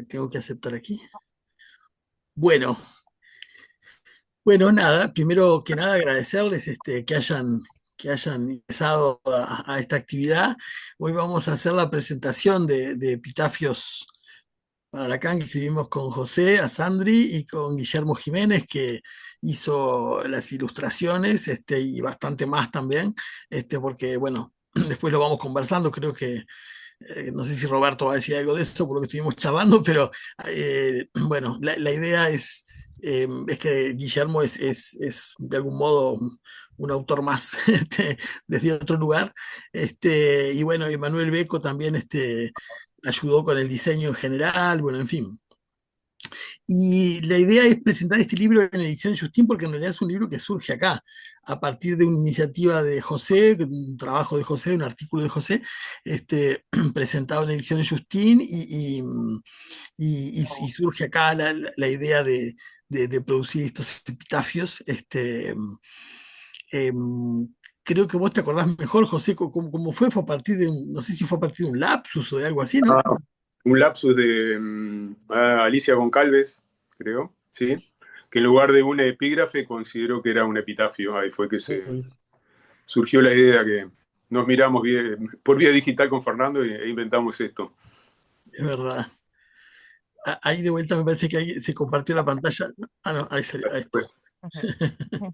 tengo que aceptar aquí. Bueno, bueno, nada, primero que nada agradecerles que hayan ingresado a esta actividad. Hoy vamos a hacer la presentación de epitafios para Lacan que escribimos con José Asandri y con Guillermo Jiménez, que hizo las ilustraciones, y bastante más también, porque bueno, después lo vamos conversando, creo que no sé si Roberto va a decir algo de eso por lo que estuvimos charlando, pero bueno, la idea es que Guillermo es de algún modo un autor más desde otro lugar. Y bueno, Emanuel Beco también ayudó con el diseño en general, bueno, en fin. Y la idea es presentar este libro en edición Justín porque en realidad es un libro que surge acá, a partir de una iniciativa de José, un trabajo de José, un artículo de José, presentado en edición Justín y surge acá la idea de producir estos epitafios. Em, Creo que vos te acordás mejor, José, cómo fue a partir de no sé si fue a partir de un lapsus o de algo así, ¿no? Ah, un lapsus de Alicia Goncalves, creo, ¿sí? Que en lugar de un epígrafe consideró que era un epitafio. Ahí fue que se Ujú. surgió la idea que nos miramos por vía digital con Fernando e inventamos esto. Es verdad. Ahí de vuelta me parece que ahí se compartió la pantalla. Ah, no, ahí salió, ahí está. Pues, Ujú, ujú.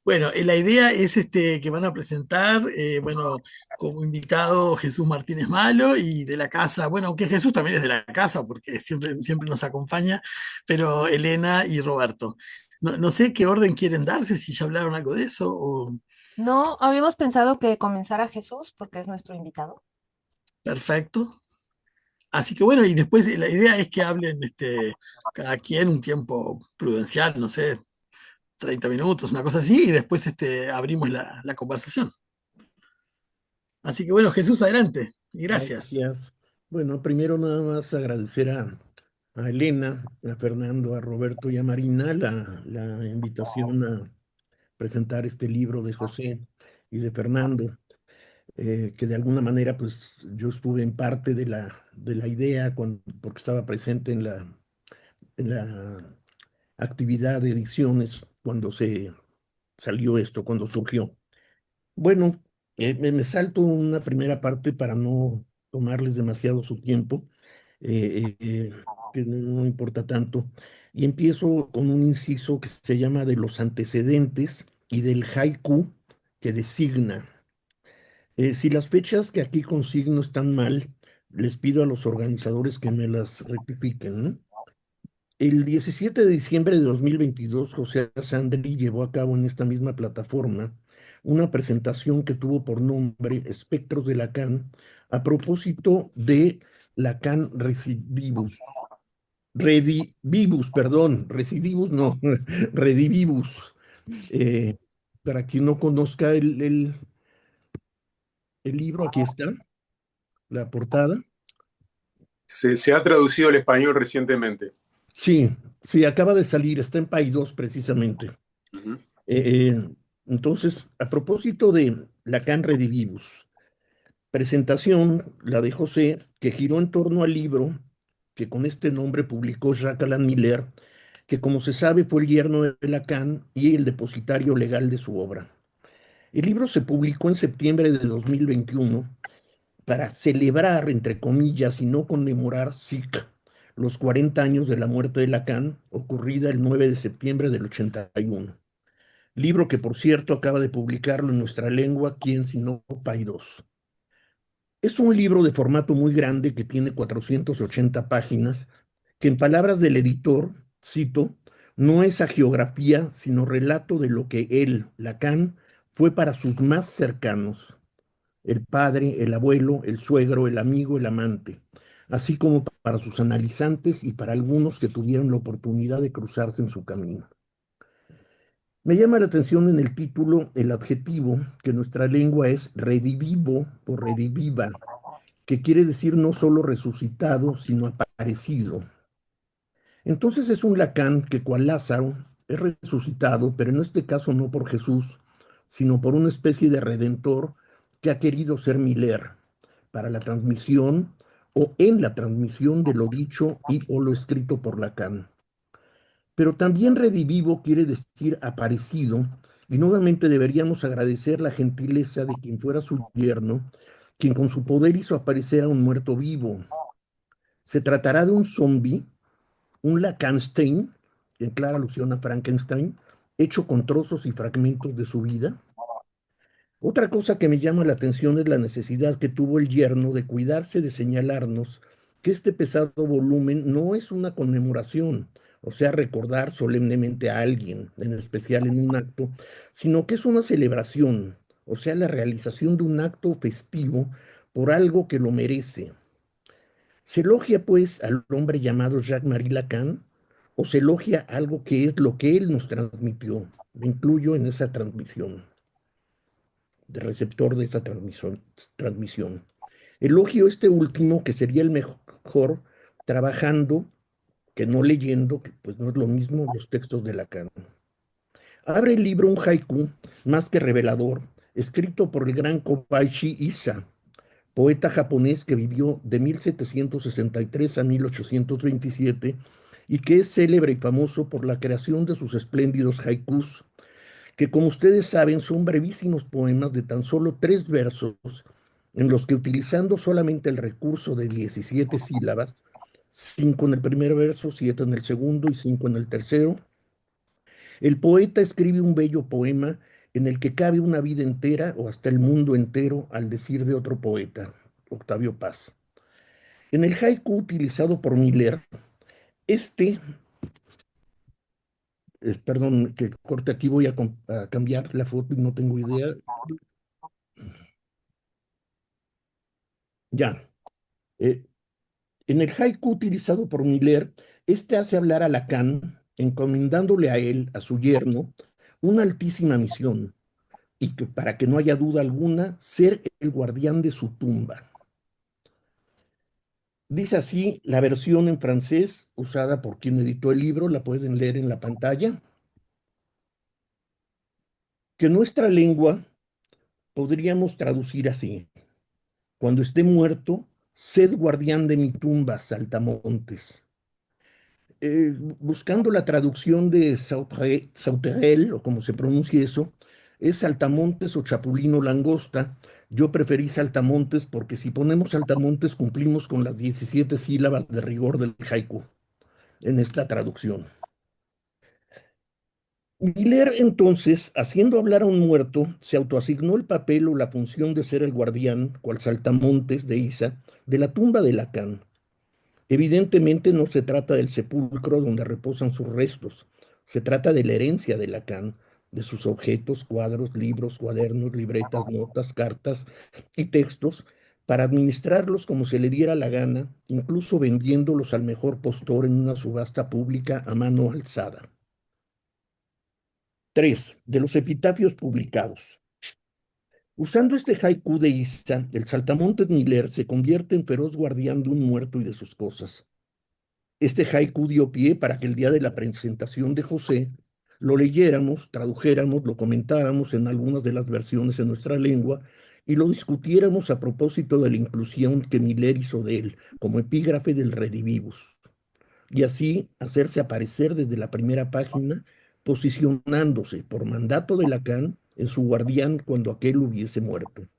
Bueno, la idea es que van a presentar, bueno, como invitado Jesús Martínez Malo y de la casa, bueno, aunque Jesús también es de la casa porque siempre nos acompaña, pero Elena y Roberto. No sé qué orden quieren darse, si ya hablaron algo de eso o No, habíamos pensado que comenzara Jesús porque es nuestro invitado. perfecto. Así que bueno, y después la idea es que hablen cada quien un tiempo prudencial, no sé, 30 minutos, una cosa así, y después abrimos la conversación. Así que bueno, Jesús, adelante y gracias. Gracias. Bueno, primero nada más agradecer a Elena, a Fernando, a Roberto y a Marina la invitación a presentar este libro de José y de Fernando, que de alguna manera pues yo estuve en parte de la idea porque estaba presente en la actividad de ediciones cuando se salió esto, cuando surgió. Bueno, me salto una primera parte para no tomarles demasiado su tiempo, que no importa tanto, y empiezo con un inciso que se llama de los antecedentes y del haiku que designa. Si las fechas que aquí consigno están mal, les pido a los organizadores que me las rectifiquen, ¿no? El 17 de diciembre de 2022, José Sandri llevó a cabo en esta misma plataforma una presentación que tuvo por nombre Espectros de Lacan a propósito de Lacan Redivivus, perdón, Recidivus no, Redivivus. Eh, para quien no conozca el libro, aquí está, la portada. se ha traducido al español recientemente. Sí, sí, acaba de salir, está en Paidós precisamente. Ujú. Entonces, a propósito de Lacan Redivivus, presentación, la de José, que giró en torno al libro que con este nombre publicó Jacques Alain Miller, que como se sabe fue el yerno de Lacan y el depositario legal de su obra. El libro se publicó en septiembre de 2021 para celebrar, entre comillas, y no conmemorar, SIC, los 40 años de la muerte de Lacan, ocurrida el 9 de septiembre del 81. Libro que, por cierto, acaba de publicarlo en nuestra lengua, ¿Quién sino Paidós? Es un libro de formato muy grande que tiene 480 páginas, que en palabras del editor, cito, no es agiografía, sino relato de lo que él, Lacan, fue para sus más cercanos, el padre, el abuelo, el suegro, el amigo, el amante, así como para sus analizantes y para algunos que tuvieron la oportunidad de cruzarse en su camino. Me llama la atención en el título el adjetivo que en nuestra lengua es redivivo o rediviva, que quiere decir no solo resucitado, sino aparecido. Entonces es un Lacan que, cual Lázaro, es resucitado, pero en este caso no por Jesús, sino por una especie de redentor que ha querido ser Miller para la transmisión o en la transmisión de lo dicho y o lo escrito por Lacan. Pero también redivivo quiere decir aparecido, y nuevamente deberíamos agradecer la gentileza de quien fuera su yerno, quien con su poder hizo aparecer a un muerto vivo. Se tratará de un zombi, un Lacanstein, en clara alusión a Frankenstein, hecho con trozos y fragmentos de su vida. Otra cosa que me llama la atención es la necesidad que tuvo el yerno de cuidarse de señalarnos que este pesado volumen no es una conmemoración, o sea, recordar solemnemente a alguien, en especial en un acto, sino que es una celebración, o sea, la realización de un acto festivo por algo que lo merece. ¿Se elogia, pues, al hombre llamado Jacques-Marie Lacan o se elogia algo que es lo que él nos transmitió? Me incluyo en esa transmisión, de receptor de esa transmisión. Elogio este último, que sería el mejor trabajando que no leyendo, que pues no es lo mismo, los textos de Lacan. Abre el libro un haiku más que revelador, escrito por el gran Kobayashi Isa, poeta japonés que vivió de 1763 a 1827 y que es célebre y famoso por la creación de sus espléndidos haikus, que como ustedes saben son brevísimos poemas de tan solo 3 versos, en los que utilizando solamente el recurso de 17 sílabas, 5 en el primer verso, 7 en el segundo y 5 en el tercero, el poeta escribe un bello poema en el que cabe una vida entera o hasta el mundo entero, al decir de otro poeta, Octavio Paz. En el haiku utilizado por Miller, este, perdón, que corte aquí, voy a cambiar la foto y no tengo idea. Ya. Eh, en el haiku utilizado por Miller, este hace hablar a Lacan, encomendándole a él, a su yerno, una altísima misión, y que para que no haya duda alguna, ser el guardián de su tumba. Dice así la versión en francés usada por quien editó el libro, la pueden leer en la pantalla, que nuestra lengua podríamos traducir así: cuando esté muerto, sed guardián de mi tumba, saltamontes. Buscando la traducción de Sauterelle, o como se pronuncia eso, es saltamontes o chapulino langosta. Yo preferí saltamontes porque si ponemos saltamontes cumplimos con las 17 sílabas de rigor del haiku en esta traducción. Miller, entonces, haciendo hablar a un muerto, se autoasignó el papel o la función de ser el guardián, cual saltamontes de Isa, de la tumba de Lacan. Evidentemente no se trata del sepulcro donde reposan sus restos, se trata de la herencia de Lacan, de sus objetos, cuadros, libros, cuadernos, libretas, notas, cartas y textos, para administrarlos como se le diera la gana, incluso vendiéndolos al mejor postor en una subasta pública a mano alzada. 3. De los epitafios publicados. Usando este haiku de Isa, el saltamontes Miller se convierte en feroz guardián de un muerto y de sus cosas. Este haiku dio pie para que el día de la presentación de José lo leyéramos, tradujéramos, lo comentáramos en algunas de las versiones en nuestra lengua y lo discutiéramos a propósito de la inclusión que Miller hizo de él como epígrafe del Redivivus, y así hacerse aparecer desde la primera página, posicionándose por mandato de Lacan en su guardián cuando aquel hubiese muerto.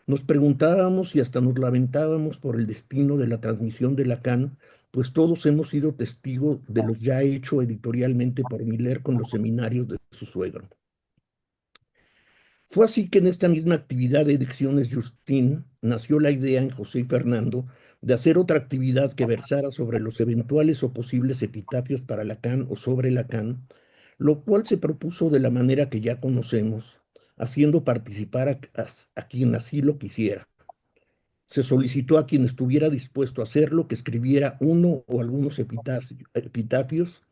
Nos preguntábamos y hasta nos lamentábamos por el destino de la transmisión de Lacan, pues todos hemos sido testigos de lo ya hecho editorialmente por Miller con los seminarios de su suegro. Fue así que en esta misma actividad de Ediciones Justin nació la idea en José y Fernando de hacer otra actividad que versara sobre los eventuales o posibles epitafios para Lacan o sobre Lacan, lo cual se propuso de la manera que ya conocemos, haciendo participar a quien así lo quisiera. Se solicitó a quien estuviera dispuesto a hacerlo que escribiera uno o algunos epitafios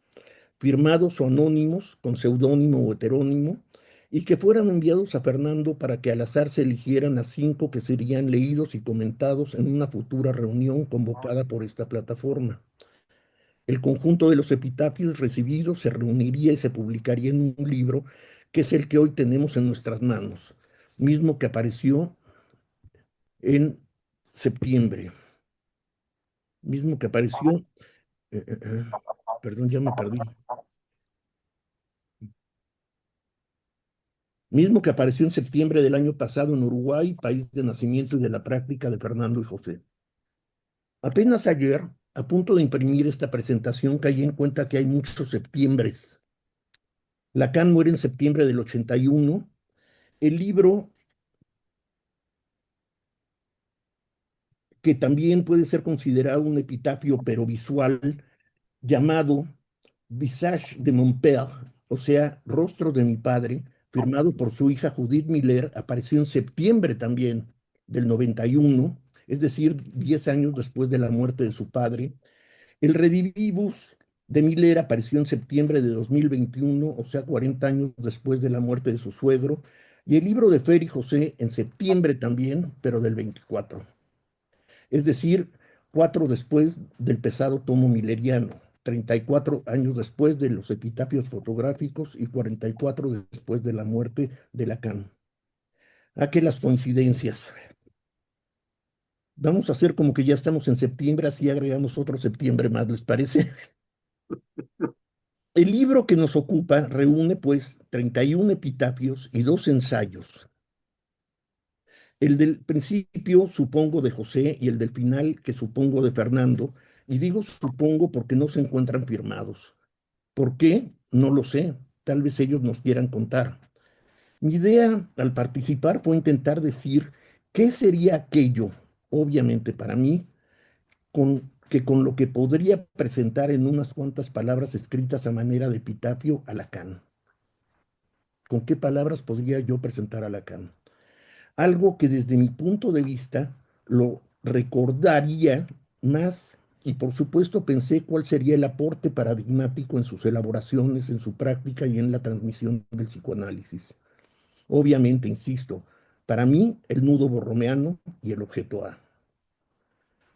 firmados o anónimos, con seudónimo o heterónimo, y que fueran enviados a Fernando para que al azar se eligieran a 5 que serían leídos y comentados en una futura reunión convocada por esta plataforma. El conjunto de los epitafios recibidos se reuniría y se publicaría en un libro que es el que hoy tenemos en nuestras manos, mismo que apareció en septiembre. mismo que apareció, eh, eh, eh, perdón, ya me perdí, mismo que apareció en septiembre del año pasado en Uruguay, país de nacimiento y de la práctica de Fernando y José. Apenas ayer, a punto de imprimir esta presentación, caí en cuenta que hay muchos septiembres. Lacan muere en septiembre del 81. El libro, que también puede ser considerado un epitafio pero visual, llamado Visage de mon père, o sea, Rostro de mi padre, firmado por su hija Judith Miller, apareció en septiembre también del 91, es decir, 10 años después de la muerte de su padre. El Redivivus de Miller apareció en septiembre de 2021, o sea, 40 años después de la muerte de su suegro, y el libro de Fer y José en septiembre también, pero del 24, es decir, 4 después del pesado tomo milleriano, 34 años después de los epitafios fotográficos y 44 después de la muerte de Lacan. ¿A qué las coincidencias? Vamos a hacer como que ya estamos en septiembre, así agregamos otro septiembre más, ¿les parece? El libro que nos ocupa reúne pues 31 epitafios y dos ensayos. El del principio supongo de José y el del final que supongo de Fernando, y digo supongo porque no se encuentran firmados. ¿Por qué? No lo sé. Tal vez ellos nos quieran contar. Mi idea al participar fue intentar decir qué sería aquello, obviamente para mí, con lo que podría presentar en unas cuantas palabras escritas a manera de epitafio a Lacan. ¿Con qué palabras podría yo presentar a Lacan? Algo que desde mi punto de vista lo recordaría más y por supuesto pensé cuál sería el aporte paradigmático en sus elaboraciones, en su práctica y en la transmisión del psicoanálisis. Obviamente, insisto, para mí el nudo borromeano y el objeto A.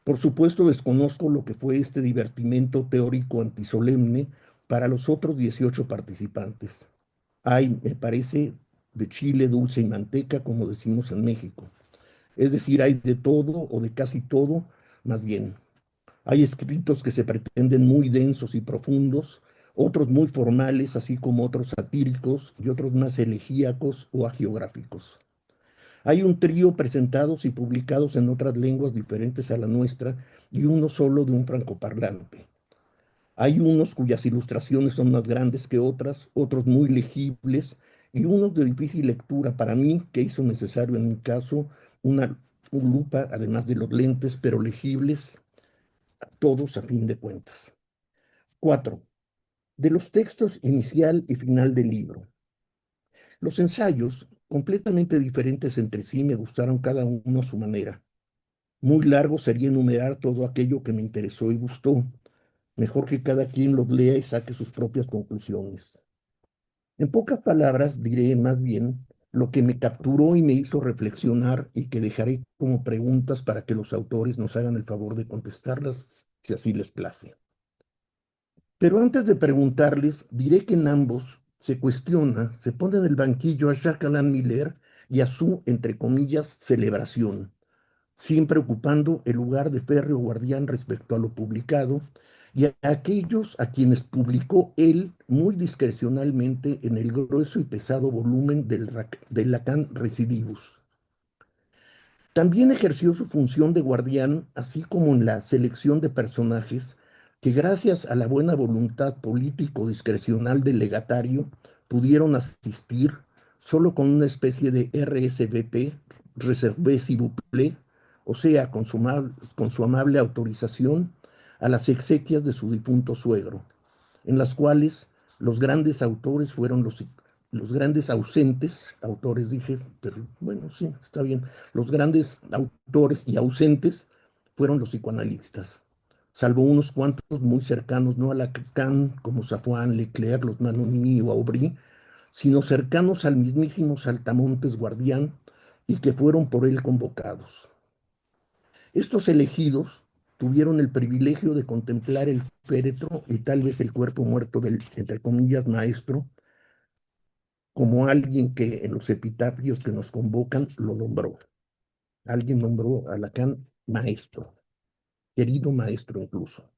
Por supuesto desconozco lo que fue este divertimento teórico antisolemne para los otros 18 participantes. Hay, me parece, de chile, dulce y manteca, como decimos en México. Es decir, hay de todo o de casi todo, más bien. Hay escritos que se pretenden muy densos y profundos, otros muy formales, así como otros satíricos y otros más elegíacos o agiográficos. Hay un trío presentados y publicados en otras lenguas diferentes a la nuestra y uno solo de un francoparlante. Hay unos cuyas ilustraciones son más grandes que otras, otros muy legibles y unos de difícil lectura para mí, que hizo necesario en mi caso una lupa, además de los lentes, pero legibles, todos a fin de cuentas. 4. De los textos inicial y final del libro. Los ensayos, completamente diferentes entre sí, me gustaron cada uno a su manera. Muy largo sería enumerar todo aquello que me interesó y gustó. Mejor que cada quien los lea y saque sus propias conclusiones. En pocas palabras, diré más bien lo que me capturó y me hizo reflexionar y que dejaré como preguntas para que los autores nos hagan el favor de contestarlas si así les place. Pero antes de preguntarles, diré que en ambos se cuestiona, se pone en el banquillo a Jacques Alain Miller y a su, entre comillas, celebración, siempre ocupando el lugar de férreo guardián respecto a lo publicado, y a aquellos a quienes publicó él muy discrecionalmente en el grueso y pesado volumen del Lacan Recidivus. También ejerció su función de guardián, así como en la selección de personajes que gracias a la buena voluntad político discrecional del legatario pudieron asistir solo con una especie de RSVP, Reservé s'il vous plaît, o sea, con su amable autorización, a las exequias de su difunto suegro, en las cuales los grandes autores fueron los grandes ausentes, autores dije, pero bueno, sí, está bien, los grandes autores y ausentes fueron los psicoanalistas, salvo unos cuantos muy cercanos, no a Lacan, como Safwan, Leclerc, los Manonini o Aubry, sino cercanos al mismísimo Saltamontes Guardián y que fueron por él convocados. Estos elegidos tuvieron el privilegio de contemplar el féretro y tal vez el cuerpo muerto del, entre comillas, maestro, como alguien que en los epitafios que nos convocan lo nombró. Alguien nombró a Lacan maestro. querido maestro incluso.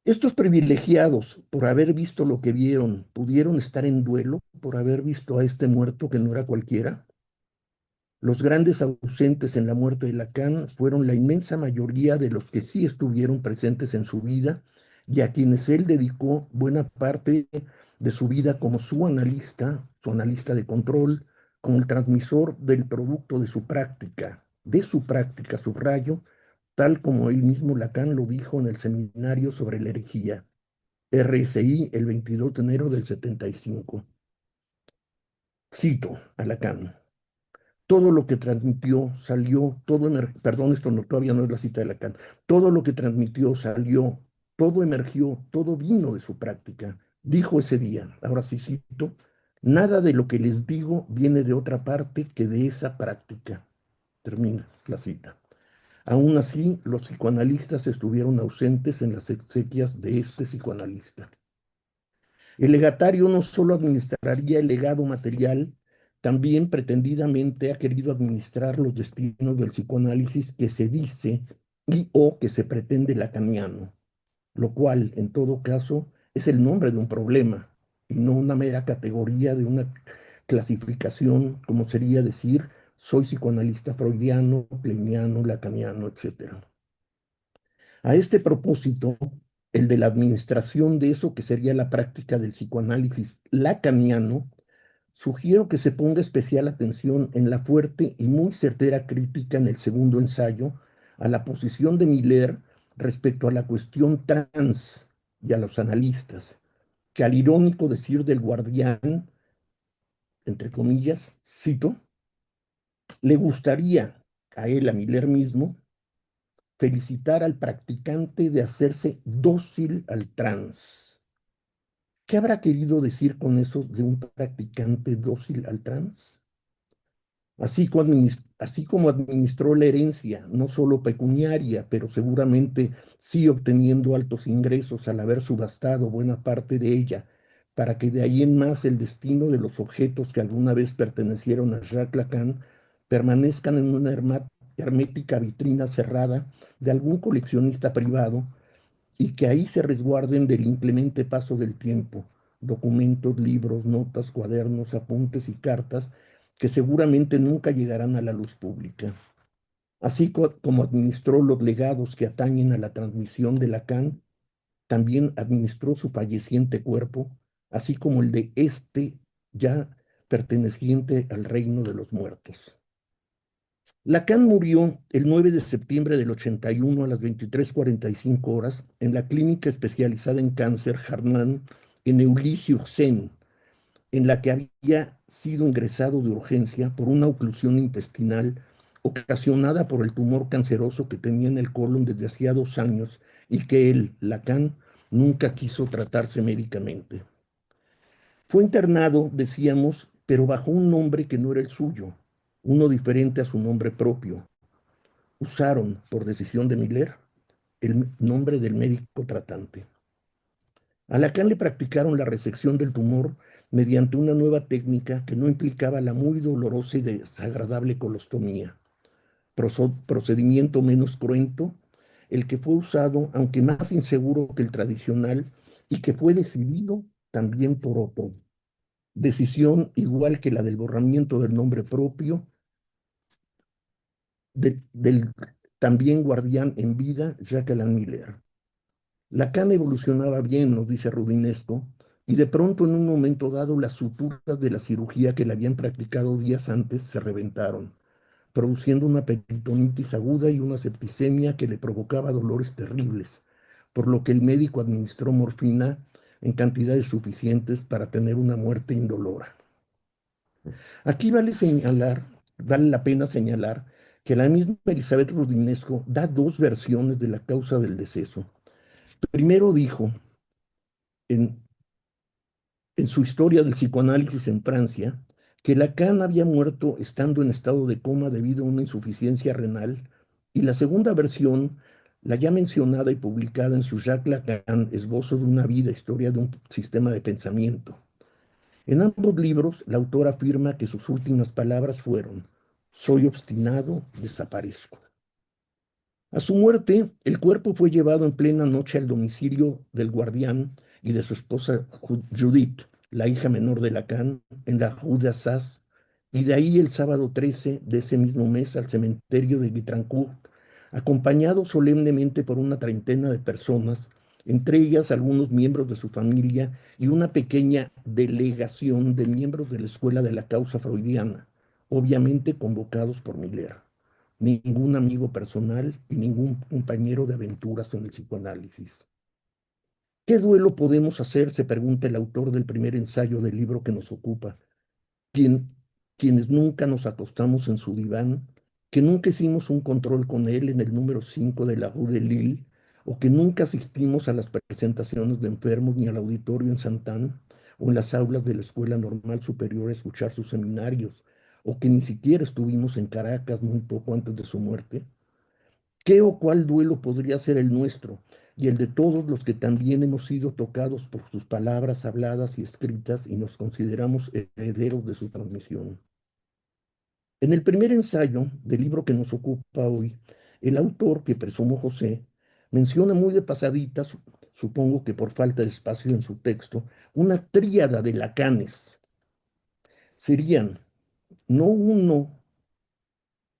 Estos privilegiados, por haber visto lo que vieron, pudieron estar en duelo por haber visto a este muerto que no era cualquiera. Los grandes ausentes en la muerte de Lacan fueron la inmensa mayoría de los que sí estuvieron presentes en su vida y a quienes él dedicó buena parte de su vida como su analista de control, como el transmisor del producto de su práctica, subrayo, tal como él mismo Lacan lo dijo en el seminario sobre la herejía, RSI, el 22 de enero del 75. Cito a Lacan. Todo lo que transmitió salió, perdón, esto no, todavía no es la cita de Lacan, todo lo que transmitió salió, todo emergió, todo vino de su práctica. Dijo ese día, ahora sí cito, nada de lo que les digo viene de otra parte que de esa práctica. Termina la cita. Aún así, los psicoanalistas estuvieron ausentes en las exequias de este psicoanalista. El legatario no solo administraría el legado material, también pretendidamente ha querido administrar los destinos del psicoanálisis que se dice y o que se pretende lacaniano, lo cual, en todo caso, es el nombre de un problema y no una mera categoría de una clasificación, como sería decir, soy psicoanalista freudiano, kleiniano, lacaniano, etc. A este propósito, el de la administración de eso que sería la práctica del psicoanálisis lacaniano, sugiero que se ponga especial atención en la fuerte y muy certera crítica en el segundo ensayo a la posición de Miller respecto a la cuestión trans y a los analistas, que al irónico decir del guardián, entre comillas, cito, le gustaría a él, a Miller mismo, felicitar al practicante de hacerse dócil al trans. ¿Qué habrá querido decir con eso de un practicante dócil al trans? Así como administró la herencia, no solo pecuniaria, pero seguramente sí obteniendo altos ingresos al haber subastado buena parte de ella, para que de ahí en más el destino de los objetos que alguna vez pertenecieron a Jacques Lacan permanezcan en una hermética vitrina cerrada de algún coleccionista privado y que ahí se resguarden del inclemente paso del tiempo, documentos, libros, notas, cuadernos, apuntes y cartas que seguramente nunca llegarán a la luz pública. Así como administró los legados que atañen a la transmisión de Lacan, también administró su falleciente cuerpo, así como el de este ya perteneciente al reino de los muertos. Lacan murió el 9 de septiembre del 81 a las 23:45 en la clínica especializada en cáncer Harman en Neuilly-sur-Seine, en la que había sido ingresado de urgencia por una oclusión intestinal ocasionada por el tumor canceroso que tenía en el colon desde hacía 2 años y que él, Lacan, nunca quiso tratarse médicamente. Fue internado, decíamos, pero bajo un nombre que no era el suyo, uno diferente a su nombre propio. Usaron, por decisión de Miller, el nombre del médico tratante. A Lacan le practicaron la resección del tumor mediante una nueva técnica que no implicaba la muy dolorosa y desagradable colostomía, procedimiento menos cruento, el que fue usado, aunque más inseguro que el tradicional, y que fue decidido también por otro. Decisión igual que la del borramiento del nombre propio del también guardián en vida, Jacques Alain Miller. Lacan evolucionaba bien, nos dice Rubinesco, y de pronto en un momento dado las suturas de la cirugía que le habían practicado días antes se reventaron, produciendo una peritonitis aguda y una septicemia que le provocaba dolores terribles, por lo que el médico administró morfina en cantidades suficientes para tener una muerte indolora. Aquí vale la pena señalar que la misma Elizabeth Rudinesco da dos versiones de la causa del deceso. Primero dijo, en, en su historia del psicoanálisis en Francia, que Lacan había muerto estando en estado de coma debido a una insuficiencia renal, y la segunda versión, la ya mencionada y publicada en su Jacques Lacan, Esbozo de una vida, historia de un sistema de pensamiento. En ambos libros, la autora afirma que sus últimas palabras fueron, soy obstinado, desaparezco. A su muerte, el cuerpo fue llevado en plena noche al domicilio del guardián y de su esposa Judith, la hija menor de Lacan, en la Rue d'Assas, y de ahí el sábado 13 de ese mismo mes al cementerio de Guitrancourt, acompañado solemnemente por una treintena de personas, entre ellas algunos miembros de su familia y una pequeña delegación de miembros de la Escuela de la Causa Freudiana, obviamente convocados por Miller. Ningún amigo personal y ningún compañero de aventuras en el psicoanálisis. ¿Qué duelo podemos hacer? Se pregunta el autor del primer ensayo del libro que nos ocupa. Quien, quienes nunca nos acostamos en su diván, que nunca hicimos un control con él en el número 5 de la Rue de Lille, o que nunca asistimos a las presentaciones de enfermos ni al auditorio en Santán, o en las aulas de la Escuela Normal Superior a escuchar sus seminarios, o que ni siquiera estuvimos en Caracas muy poco antes de su muerte. ¿Qué o cuál duelo podría ser el nuestro y el de todos los que también hemos sido tocados por sus palabras habladas y escritas y nos consideramos herederos de su transmisión? En el primer ensayo del libro que nos ocupa hoy, el autor, que presumo José, menciona muy de pasadita, supongo que por falta de espacio en su texto, una tríada de lacanes. Serían no uno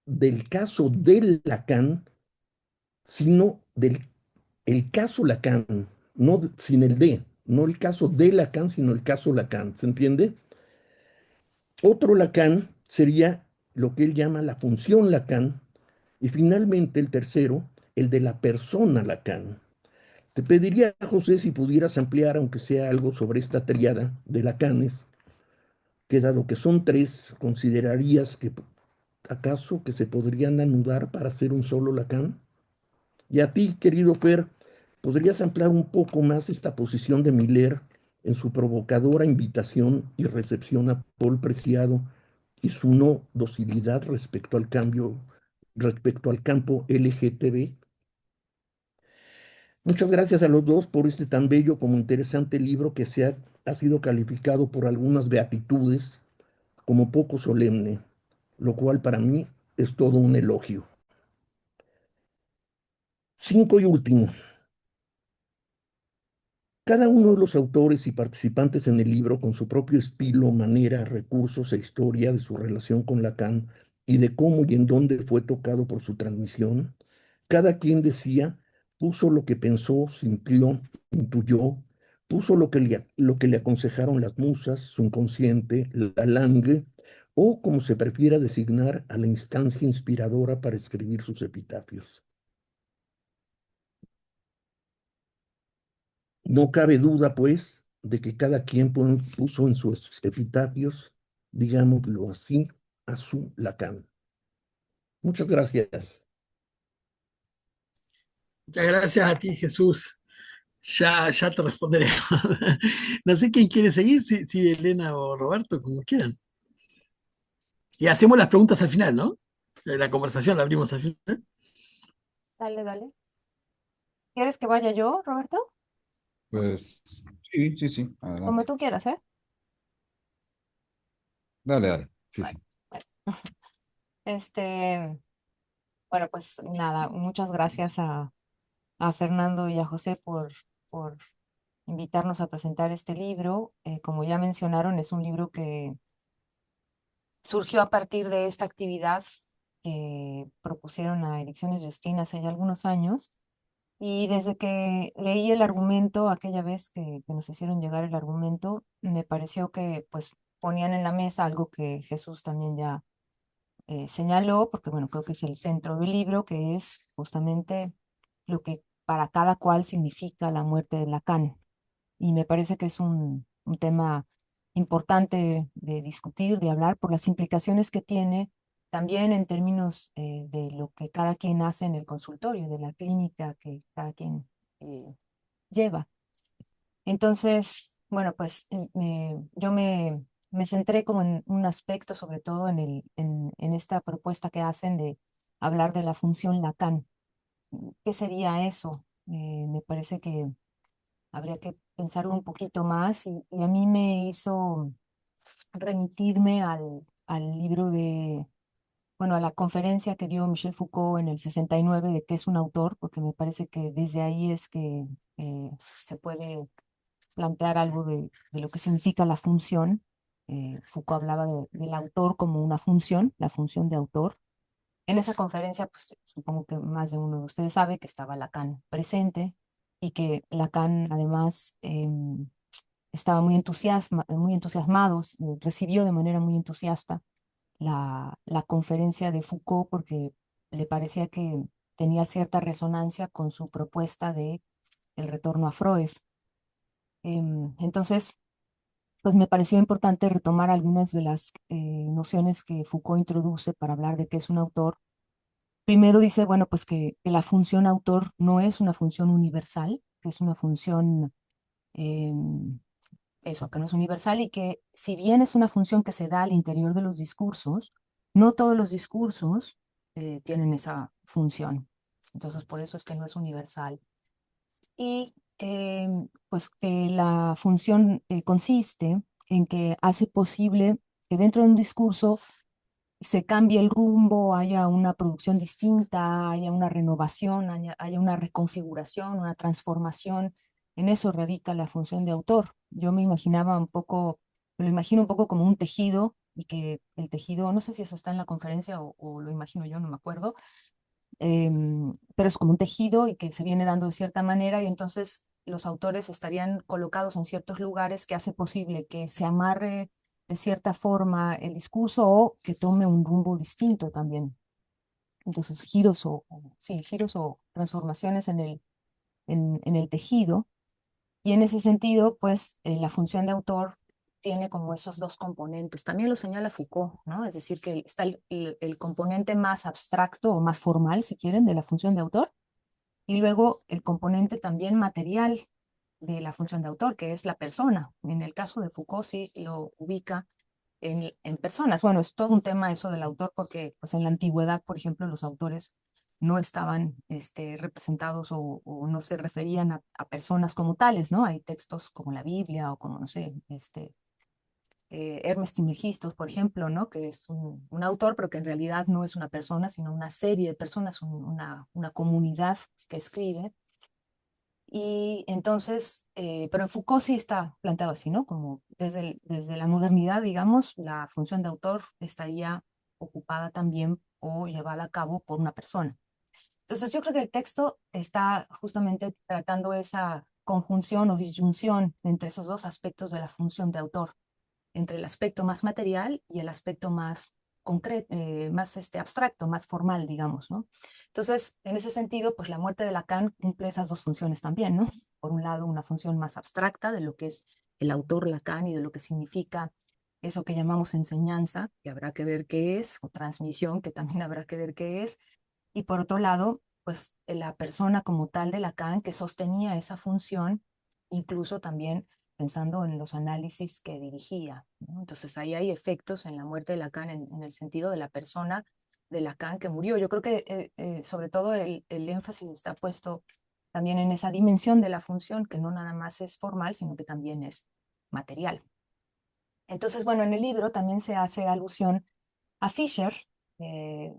del caso del Lacan, sino del el caso Lacan, no sin el D, no el caso de Lacan, sino el caso Lacan, ¿se entiende? Otro Lacan sería lo que él llama la función Lacan, y finalmente el tercero, el de la persona Lacan. Te pediría, José, si pudieras ampliar, aunque sea algo, sobre esta tríada de Lacanes, que dado que son tres, considerarías que acaso que se podrían anudar para hacer un solo Lacan. Y a ti, querido Fer, ¿podrías ampliar un poco más esta posición de Miller en su provocadora invitación y recepción a Paul Preciado y su no docilidad respecto al cambio, respecto al campo LGTB? Muchas gracias a los dos por este tan bello como interesante libro que ha sido calificado por algunas beatitudes como poco solemne, lo cual para mí es todo un elogio. Cinco y último. Cada uno de los autores y participantes en el libro, con su propio estilo, manera, recursos e historia de su relación con Lacan y de cómo y en dónde fue tocado por su transmisión, cada quien decía, puso lo que pensó, sintió, intuyó, puso lo que le aconsejaron las musas, su inconsciente, la langue, o como se prefiera designar a la instancia inspiradora para escribir sus epitafios. No cabe duda, pues, de que cada quien puso en sus epitafios, digámoslo así, a su Lacan. Muchas gracias. Muchas gracias a ti, Jesús. Ya te responderé. No sé quién quiere seguir, si Elena o Roberto, como quieran. Y hacemos las preguntas al final, ¿no? La conversación la abrimos al final. Dale, dale. ¿Quieres que vaya yo, Roberto? Pues sí, sí, sí, Como adelante. tú quieras, ¿eh? Dale, dale. Sí, Vale, sí. vale. Este, bueno, pues nada, muchas gracias a Fernando y a José por invitarnos a presentar este libro. Como ya mencionaron, es un libro que surgió a partir de esta actividad que propusieron a Ediciones Justina hace ya algunos años. Y desde que leí el argumento, aquella vez que nos hicieron llegar el argumento, me pareció que pues ponían en la mesa algo que Jesús también ya señaló, porque bueno, creo que es el centro del libro, que es justamente lo que para cada cual significa la muerte de Lacan. Y me parece que es un tema importante de discutir, de hablar, por las implicaciones que tiene también en términos de lo que cada quien hace en el consultorio, de la clínica que cada quien lleva. Entonces, bueno, pues yo me centré como en un aspecto, sobre todo en esta propuesta que hacen de hablar de la función Lacan. ¿Qué sería eso? Me parece que habría que pensarlo un poquito más y a mí me hizo remitirme al libro bueno, a la conferencia que dio Michel Foucault en el 69 de qué es un autor, porque me parece que desde ahí es que se puede plantear algo de lo que significa la función. Foucault hablaba del autor como una función, la función de autor. En esa conferencia, pues supongo que más de uno de ustedes sabe que estaba Lacan presente y que Lacan además estaba muy entusiasmado, recibió de manera muy entusiasta la conferencia de Foucault porque le parecía que tenía cierta resonancia con su propuesta de el retorno a Freud. Entonces, pues me pareció importante retomar algunas de las nociones que Foucault introduce para hablar de qué es un autor. Primero dice, bueno, pues que la función autor no es una función universal, que es una función, eso, que no es universal y que si bien es una función que se da al interior de los discursos, no todos los discursos tienen esa función. Entonces, por eso es que no es universal. Y pues que la función consiste en que hace posible que dentro de un discurso se cambie el rumbo, haya una producción distinta, haya una renovación, haya una reconfiguración, una transformación. En eso radica la función de autor. Yo me imaginaba un poco, me lo imagino un poco como un tejido y que el tejido, no sé si eso está en la conferencia o lo imagino yo, no me acuerdo, pero es como un tejido y que se viene dando de cierta manera y entonces los autores estarían colocados en ciertos lugares que hace posible que se amarre de cierta forma el discurso o que tome un rumbo distinto también. Entonces, sí, giros o transformaciones en el tejido. Y en ese sentido, pues la función de autor tiene como esos dos componentes. También lo señala Foucault, ¿no? Es decir, que está el componente más abstracto o más formal, si quieren, de la función de autor, y luego el componente también material de la función de autor, que es la persona. En el caso de Foucault sí lo ubica en personas. Bueno, es todo un tema eso del autor, porque pues, en la antigüedad, por ejemplo, los autores no estaban representados o no se referían a personas como tales, ¿no? Hay textos como la Biblia o como, no sé, Hermes Trismegistos, por ejemplo, ¿no? Que es un autor, pero que en realidad no es una persona, sino una serie de personas, una comunidad que escribe. Y entonces, pero en Foucault sí está planteado así, ¿no? Como desde la modernidad, digamos, la función de autor estaría ocupada también o llevada a cabo por una persona. Entonces, yo creo que el texto está justamente tratando esa conjunción o disyunción entre esos dos aspectos de la función de autor, entre el aspecto más material y el aspecto más concreto, más abstracto, más formal, digamos, ¿no? Entonces, en ese sentido, pues la muerte de Lacan cumple esas dos funciones también, ¿no? Por un lado, una función más abstracta de lo que es el autor Lacan y de lo que significa eso que llamamos enseñanza, que habrá que ver qué es, o transmisión, que también habrá que ver qué es, y por otro lado, pues la persona como tal de Lacan que sostenía esa función, incluso también pensando en los análisis que dirigía, ¿no? Entonces ahí hay efectos en la muerte de Lacan en el sentido de la persona de Lacan que murió. Yo creo que sobre todo el énfasis está puesto también en esa dimensión de la función que no nada más es formal, sino que también es material. Entonces, bueno, en el libro también se hace alusión a Fisher.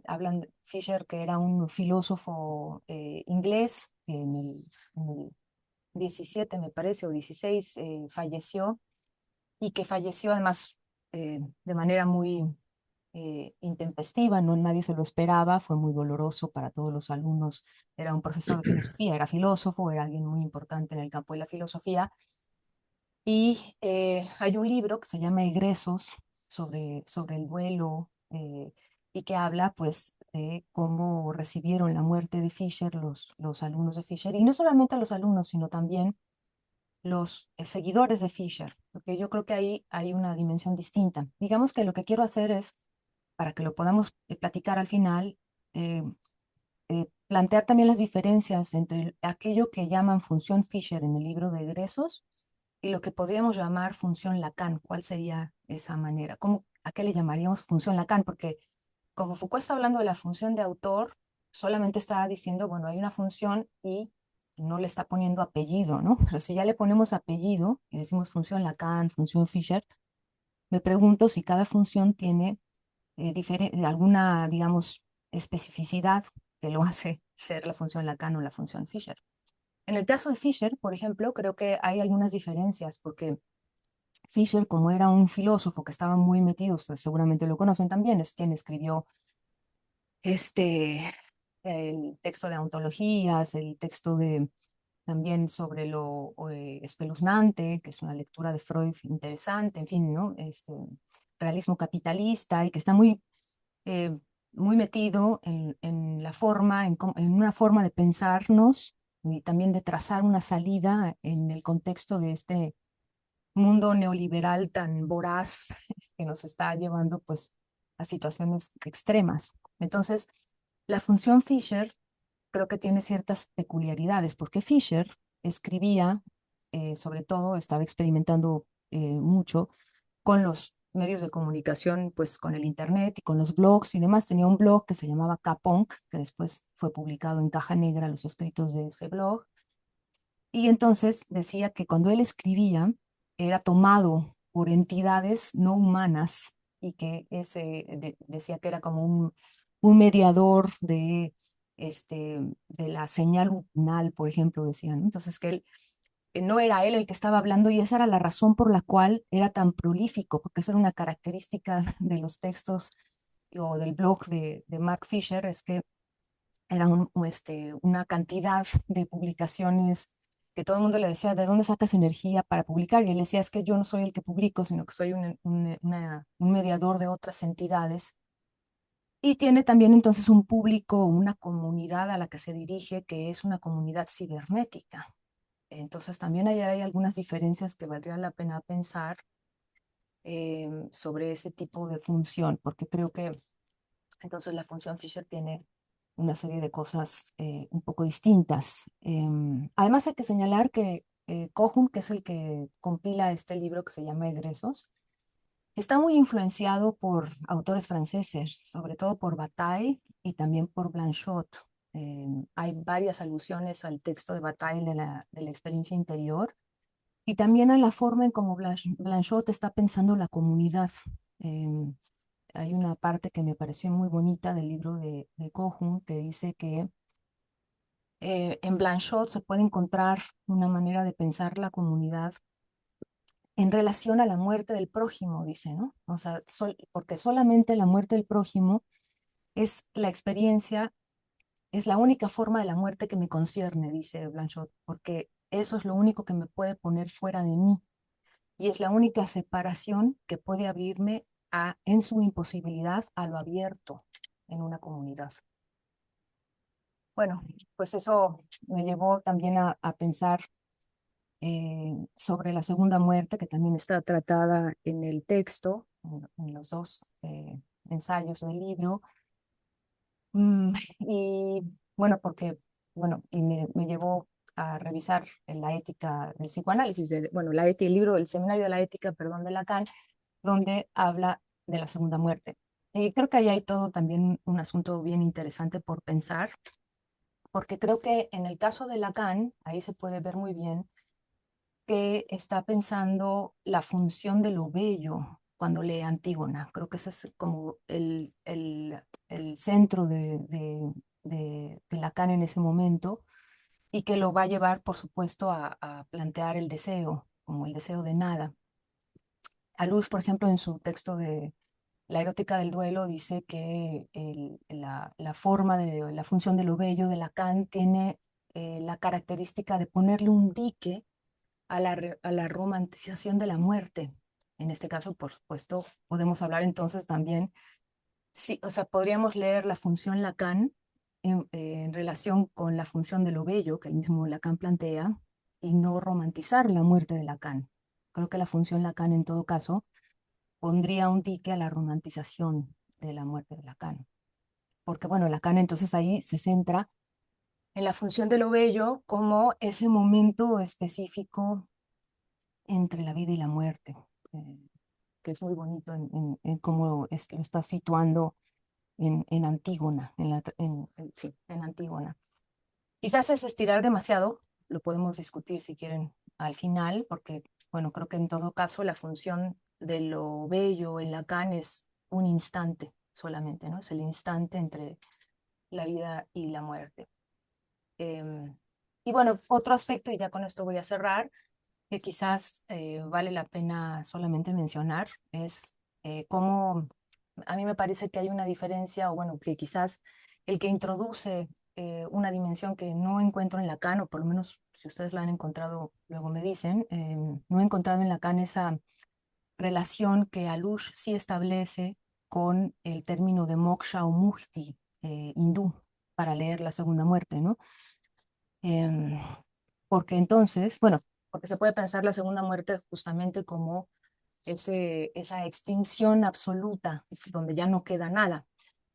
Hablan de Fisher, que era un filósofo inglés, que en el 17 me parece, o 16, falleció, y que falleció además de manera muy intempestiva, no nadie se lo esperaba, fue muy doloroso para todos los alumnos. Era un profesor de filosofía, era filósofo, era alguien muy importante en el campo de la filosofía, y hay un libro que se llama Egresos sobre el duelo y que habla pues de cómo recibieron la muerte de Fisher los alumnos de Fisher, y no solamente los alumnos, sino también los seguidores de Fisher, porque yo creo que ahí hay una dimensión distinta. Digamos que lo que quiero hacer es, para que lo podamos platicar al final, eh, plantear también las diferencias entre aquello que llaman función Fisher en el libro de egresos y lo que podríamos llamar función Lacan. ¿Cuál sería esa manera? ¿A qué le llamaríamos función Lacan? Porque como Foucault está hablando de la función de autor, solamente está diciendo, bueno, hay una función y no le está poniendo apellido, ¿no? Pero si ya le ponemos apellido y decimos función Lacan, función Fisher, me pregunto si cada función tiene alguna, digamos, especificidad que lo hace ser la función Lacan o la función Fisher. En el caso de Fisher, por ejemplo, creo que hay algunas diferencias, porque Fisher, como era un filósofo que estaba muy metido, ustedes seguramente lo conocen también, es quien escribió el texto de ontologías, el texto de también sobre lo espeluznante, que es una lectura de Freud interesante, en fin, ¿no? Realismo capitalista, y que está eh, muy metido en la forma, en una forma de pensarnos y también de trazar una salida en el contexto de este mundo neoliberal tan voraz que nos está llevando pues a situaciones extremas. Entonces, la función Fisher creo que tiene ciertas peculiaridades, porque Fisher escribía, sobre todo estaba experimentando mucho con los medios de comunicación, pues con el internet y con los blogs y demás. Tenía un blog que se llamaba K-Punk, que después fue publicado en Caja Negra, los escritos de ese blog. Y entonces decía que cuando él escribía era tomado por entidades no humanas y que decía que era como un mediador de la señal luminal, por ejemplo, decían, ¿no? Entonces que él no era él el que estaba hablando, y esa era la razón por la cual era tan prolífico, porque eso era una característica de los textos o del blog de Mark Fisher, es que era una cantidad de publicaciones que todo el mundo le decía: ¿de dónde sacas energía para publicar? Y él decía: es que yo no soy el que publico, sino que soy un mediador de otras entidades. Y tiene también entonces un público, una comunidad a la que se dirige, que es una comunidad cibernética. Entonces también hay algunas diferencias que valdría la pena pensar sobre ese tipo de función, porque creo que entonces la función Fisher tiene una serie de cosas un poco distintas. Además hay que señalar que Kohn, que es el que compila este libro que se llama Egresos, está muy influenciado por autores franceses, sobre todo por Bataille y también por Blanchot. Hay varias alusiones al texto de Bataille de la experiencia interior, y también a la forma en cómo Blanchot está pensando la comunidad. Eh, Hay una parte que me pareció muy bonita del libro de Kohn, que dice que en Blanchot se puede encontrar una manera de pensar la comunidad en relación a la muerte del prójimo, dice, ¿no? O sea, porque solamente la muerte del prójimo es la experiencia, es la única forma de la muerte que me concierne, dice Blanchot, porque eso es lo único que me puede poner fuera de mí, y es la única separación que puede abrirme en su imposibilidad a lo abierto en una comunidad. Bueno, pues eso me llevó también a pensar sobre la segunda muerte, que también está tratada en el texto, en los dos ensayos del libro. Y bueno, bueno, y me llevó a revisar la ética del psicoanálisis, bueno, el libro, el seminario de la ética, perdón, de Lacan, donde habla de la segunda muerte. Y creo que ahí hay todo también un asunto bien interesante por pensar, porque creo que en el caso de Lacan, ahí se puede ver muy bien que está pensando la función de lo bello cuando lee Antígona. Creo que ese es como el centro de Lacan en ese momento, y que lo va a llevar, por supuesto, a plantear el deseo, como el deseo de nada. Luz, por ejemplo, en su texto de La erótica del duelo, dice que la forma de la función de lo bello de Lacan tiene la característica de ponerle un dique a la romantización de la muerte. En este caso, por supuesto, podemos hablar entonces también, sí, o sea, podríamos leer la función Lacan en relación con la función de lo bello que el mismo Lacan plantea, y no romantizar la muerte de Lacan. Creo que la función Lacan, en todo caso, pondría un dique a la romantización de la muerte de Lacan. Porque, bueno, Lacan entonces ahí se centra en la función de lo bello como ese momento específico entre la vida y la muerte, eh, que es muy bonito en cómo lo está situando en Antígona, sí, en Antígona. Quizás es estirar demasiado, lo podemos discutir si quieren al final, porque, bueno, creo que en todo caso la función de lo bello en Lacan es un instante, solamente, ¿no? Es el instante entre la vida y la muerte. Y bueno, otro aspecto, y ya con esto voy a cerrar, que quizás vale la pena solamente mencionar, es cómo a mí me parece que hay una diferencia, o bueno, que quizás el que introduce una dimensión que no encuentro en Lacan, o por lo menos si ustedes la han encontrado, luego me dicen, no he encontrado en Lacan esa relación que Alush sí establece con el término de moksha o mukti hindú para leer la segunda muerte, ¿no? Em, Porque entonces, bueno, porque se puede pensar la segunda muerte justamente como esa extinción absoluta, donde ya no queda nada.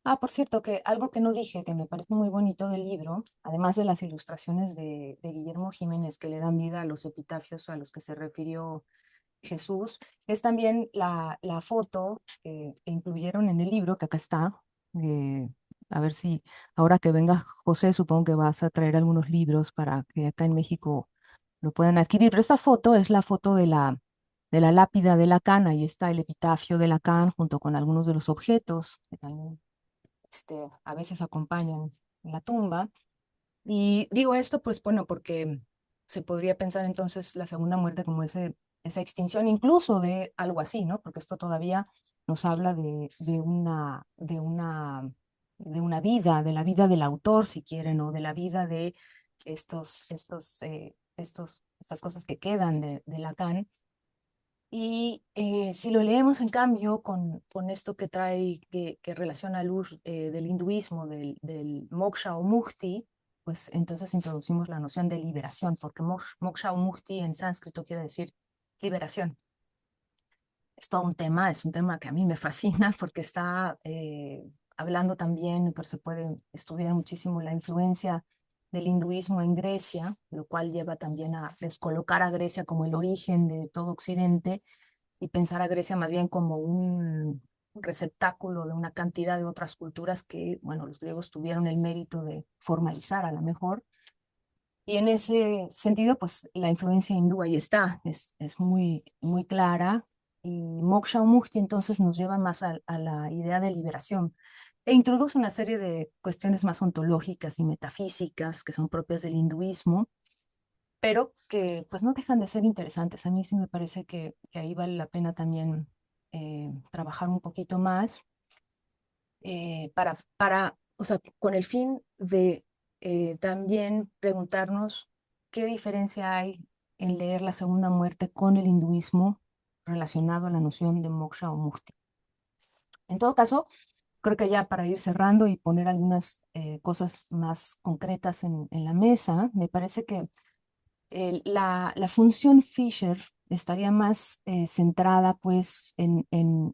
Ah, por cierto, que algo que no dije, que me parece muy bonito del libro, además de las ilustraciones de Guillermo Jiménez, que le dan vida a los epitafios a los que se refirió Jesús, es también la foto que incluyeron en el libro, que acá está. eh, a ver si ahora que venga José, supongo que vas a traer algunos libros para que acá en México lo puedan adquirir. Pero esta foto es la foto de la lápida de Lacan. Ahí está el epitafio de Lacan junto con algunos de los objetos que también a veces acompañan en la tumba. Y digo esto, pues bueno, porque se podría pensar entonces la segunda muerte como esa extinción incluso de algo así, ¿no? Porque esto todavía nos habla de una vida, de la vida del autor, si quieren, o de la vida de estas cosas que quedan de Lacan. Y si lo leemos, en cambio, con esto que trae, que relaciona a luz del hinduismo, del moksha o mukti, pues entonces introducimos la noción de liberación, porque moksha o mukti en sánscrito quiere decir liberación. Es todo un tema, es un tema que a mí me fascina porque está hablando también, pero se puede estudiar muchísimo la influencia del hinduismo en Grecia, lo cual lleva también a descolocar a Grecia como el origen de todo Occidente y pensar a Grecia más bien como un receptáculo de una cantidad de otras culturas que, bueno, los griegos tuvieron el mérito de formalizar a lo mejor. Y en ese sentido, pues la influencia hindú ahí está, es muy, muy clara. Y Moksha o Mukti entonces nos lleva más a la idea de liberación e introduce una serie de cuestiones más ontológicas y metafísicas que son propias del hinduismo, pero que pues no dejan de ser interesantes. A mí sí me parece que ahí vale la pena también trabajar un poquito más o sea, con el fin de también preguntarnos qué diferencia hay en leer la segunda muerte con el hinduismo relacionado a la noción de moksha o mukti. En todo caso, creo que ya para ir cerrando y poner algunas cosas más concretas en la mesa, me parece que la función Fisher estaría más centrada pues en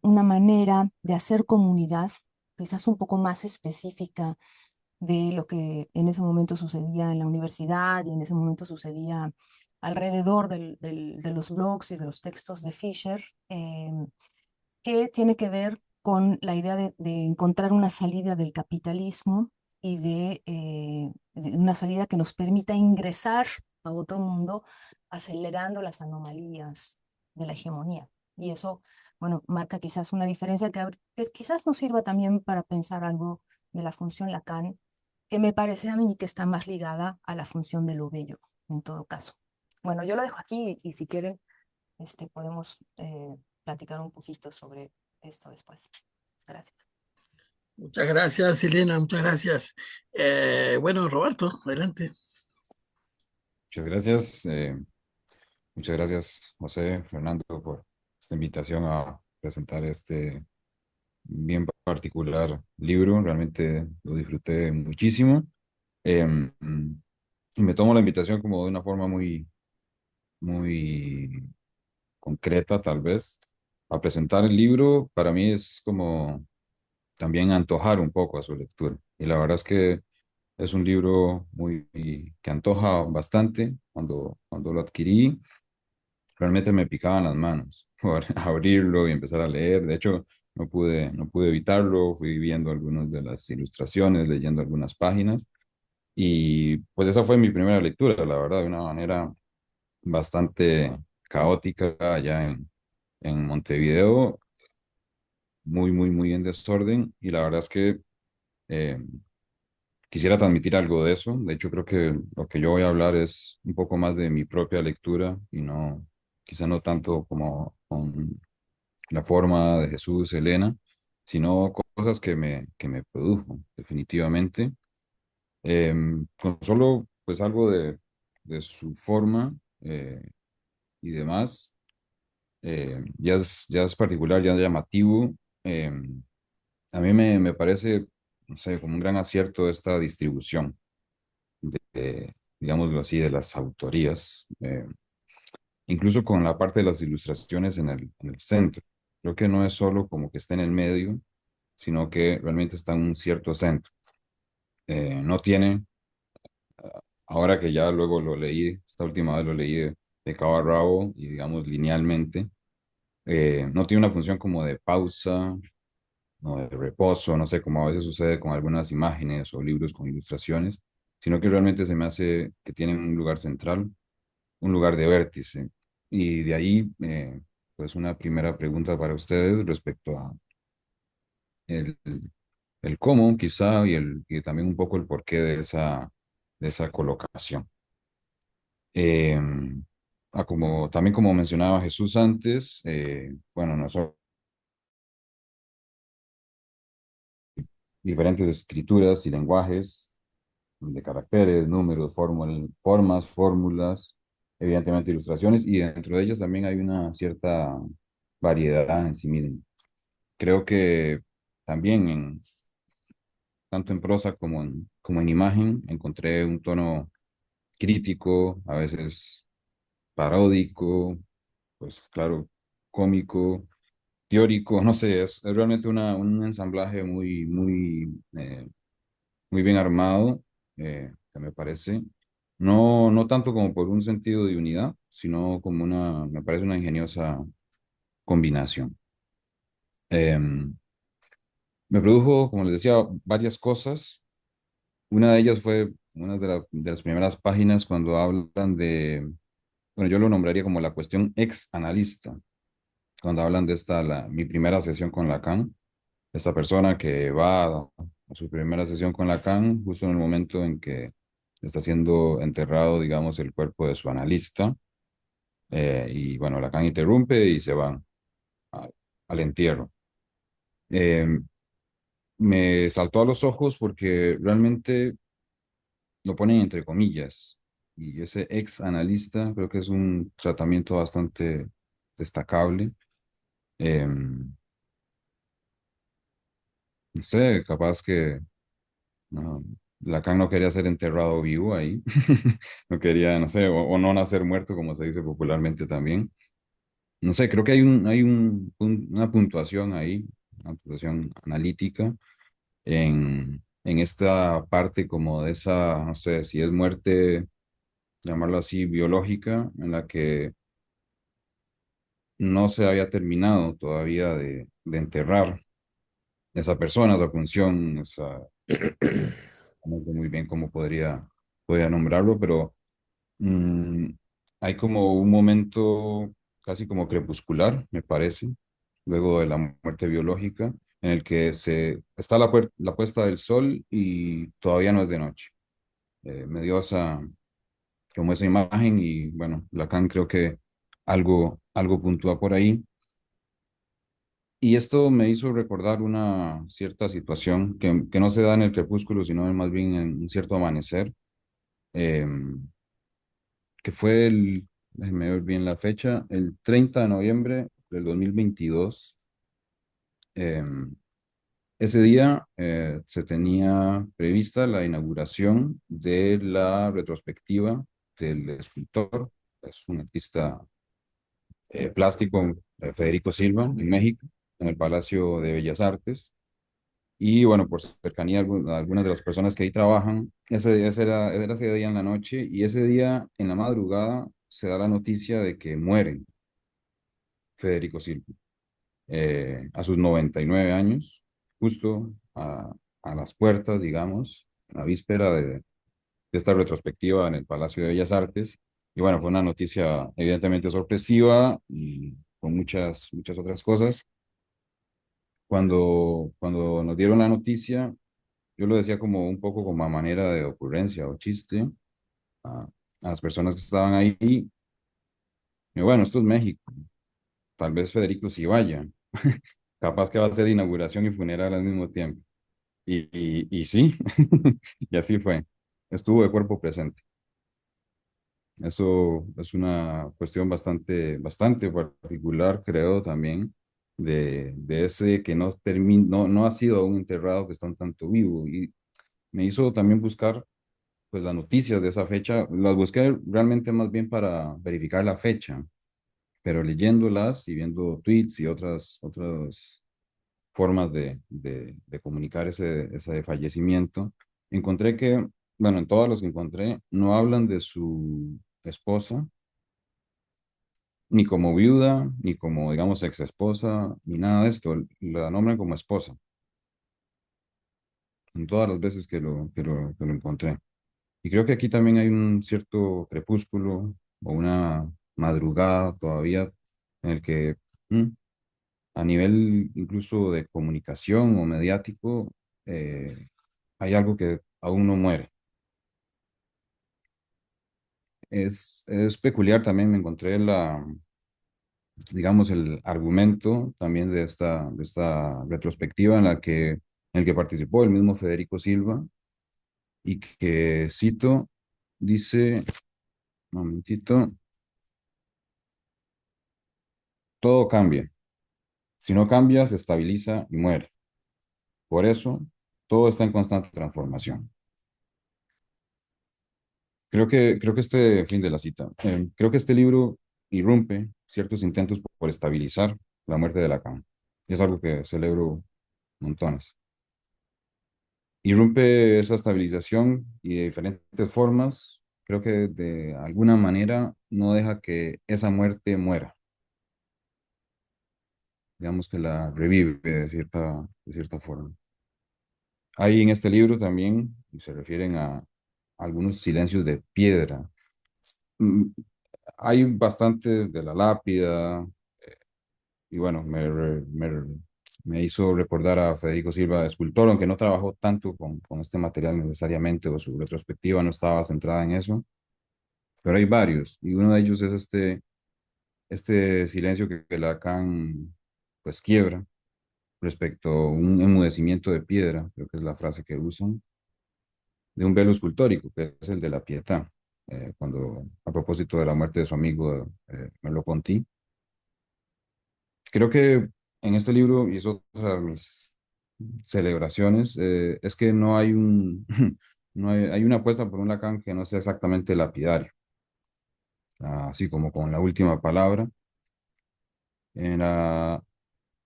una manera de hacer comunidad, quizás un poco más específica de lo que en ese momento sucedía en la universidad y en ese momento sucedía alrededor de los blogs y de los textos de Fisher, que tiene que ver con la idea de encontrar una salida del capitalismo y de una salida que nos permita ingresar a otro mundo, acelerando las anomalías de la hegemonía. Y eso, bueno, marca quizás una diferencia que quizás nos sirva también para pensar algo de la función Lacan, que me parece a mí que está más ligada a la función de lo bello, en todo caso. Bueno, yo lo dejo aquí y si quieren, podemos platicar un poquito sobre esto después. Gracias. Muchas gracias, Elena, muchas gracias. Bueno, Roberto, adelante. Muchas gracias. Muchas gracias, José, Fernando, por esta invitación a presentar este bien particular libro. Realmente lo disfruté muchísimo. Em, y me tomo la invitación como de una forma muy, muy concreta, tal vez. A presentar el libro, para mí es como también antojar un poco a su lectura. Y la verdad es que es un libro muy que antoja bastante. Cuando lo adquirí, realmente me picaban las manos por abrirlo y empezar a leer. De hecho, no pude evitarlo. Fui viendo algunas de las ilustraciones, leyendo algunas páginas. Y pues esa fue mi primera lectura, la verdad, de una manera bastante caótica allá en Montevideo. muy, muy, muy en desorden y la verdad es que eh, quisiera transmitir algo de eso. De hecho, creo que lo que yo voy a hablar es un poco más de mi propia lectura y no, quizá no tanto como con la forma de Jesús, Elena, sino cosas que me produjo, definitivamente. Con solo pues algo de su forma y demás, ya es particular, ya es llamativo. Eh, a mí me parece, no sé, como un gran acierto esta distribución digámoslo así, de las autorías, incluso con la parte de las ilustraciones en el centro. Creo que no es solo como que está en el medio, sino que realmente está en un cierto centro. No tiene, ahora que ya luego lo leí, esta última vez lo leí de cabo a rabo y digamos linealmente, no tiene una función como de pausa o de reposo, no sé, como a veces sucede con algunas imágenes o libros con ilustraciones, sino que realmente se me hace que tienen un lugar central, un lugar de vértice. Y de ahí, pues una primera pregunta para ustedes respecto a el, el cómo, quizá, y también un poco el porqué de esa colocación. Eh, como, también como mencionaba Jesús antes, bueno, nosotros diferentes escrituras y lenguajes de caracteres, números, formas, fórmulas, evidentemente ilustraciones, y dentro de ellas también hay una cierta variedad en sí misma. Creo que también tanto en prosa como en imagen encontré un tono crítico, a veces paródico, pues claro, cómico, teórico, no sé, es realmente un ensamblaje muy, muy, muy bien armado, que me parece. No, no tanto como por un sentido de unidad, sino como me parece una ingeniosa combinación. Em, Me produjo, como les decía, varias cosas. Una de ellas fue una de las primeras páginas cuando hablan de, bueno, yo lo nombraría como la cuestión ex analista, cuando hablan de mi primera sesión con Lacan, esta persona que va a su primera sesión con Lacan justo en el momento en que está siendo enterrado, digamos, el cuerpo de su analista, y bueno, Lacan interrumpe y se van a- al entierro. Eh, Me saltó a los ojos porque realmente lo ponen entre comillas. Y ese ex analista creo que es un tratamiento bastante destacable. No sé, capaz que no, Lacan no quería ser enterrado vivo ahí. No quería, no sé, o no nacer muerto, como se dice popularmente también. No sé, creo que una puntuación ahí, una puntuación analítica en esta parte como de esa, no sé, si es muerte llamarlo así, biológica, en la que no se había terminado todavía de enterrar esa persona, esa función, no sé muy bien cómo podría nombrarlo, pero mm, hay como un momento casi como crepuscular, me parece, luego de la muerte biológica, en el que está la puesta del sol y todavía no es de noche. Me dio como esa imagen y bueno, Lacan creo que algo puntúa por ahí. Y esto me hizo recordar una cierta situación que no se da en el crepúsculo, sino más bien en un cierto amanecer, eh, que fue déjeme ver bien la fecha, el 30 de noviembre del 2022. eh, Ese día se tenía prevista la inauguración de la retrospectiva del escultor, es un artista plástico, Federico Silva, en México, en el Palacio de Bellas Artes. Y bueno, por cercanía a algunas de las personas que ahí trabajan, era ese día en la noche y ese día en la madrugada se da la noticia de que muere Federico Silva a sus 99 años, justo a las puertas, digamos, a la víspera de esta retrospectiva en el Palacio de Bellas Artes. Y bueno, fue una noticia evidentemente sorpresiva y con muchas, muchas otras cosas. Cuando nos dieron la noticia, yo lo decía como un poco como a manera de ocurrencia o chiste a, a las personas que estaban ahí. Y bueno, esto es México, tal vez Federico sí vaya, capaz que va a ser inauguración y funeral al mismo tiempo. Y sí, y así fue, estuvo de cuerpo presente. Eso es una cuestión bastante particular, creo también, de ese que no ha sido aún enterrado, que está un tanto vivo. Y me hizo también buscar pues, las noticias de esa fecha. Las busqué realmente más bien para verificar la fecha, pero leyéndolas y viendo tweets y otras formas de comunicar ese fallecimiento, encontré que, bueno, en todas las que encontré, no hablan de su esposa, ni como viuda, ni como, digamos, ex esposa, ni nada de esto. La nombran como esposa, en todas las veces que lo encontré. Y creo que aquí también hay un cierto crepúsculo o una madrugada todavía en el que mm, a nivel incluso de comunicación o mediático hay algo que aún no muere. Es peculiar también, me encontré digamos, el argumento también de esta retrospectiva en el que participó el mismo Federico Silva y que cito, dice, un momentito, todo cambia. Si no cambia, se estabiliza y muere. Por eso, todo está en constante transformación. Creo que este, fin de la cita, creo que este libro irrumpe ciertos intentos por estabilizar la muerte de Lacan. Es algo que celebro montones. Irrumpe esa estabilización y de diferentes formas, creo que de alguna manera no deja que esa muerte muera, digamos que la revive de cierta forma. Hay en este libro también, y se refieren a algunos silencios de piedra. Mm, Hay bastante de la lápida, y bueno, me hizo recordar a Federico Silva, escultor, aunque no trabajó tanto con este material necesariamente, o su retrospectiva no estaba centrada en eso, pero hay varios, y uno de ellos es este silencio que Lacan pues quiebra respecto a un enmudecimiento de piedra, creo que es la frase que usan, de un velo escultórico, que es el de la Pietà, cuando a propósito de la muerte de su amigo Merleau-Ponty. Creo que en este libro, y es otra de mis celebraciones, es que no hay hay una apuesta por un Lacan que no sea exactamente lapidario, así como con la última palabra. En la,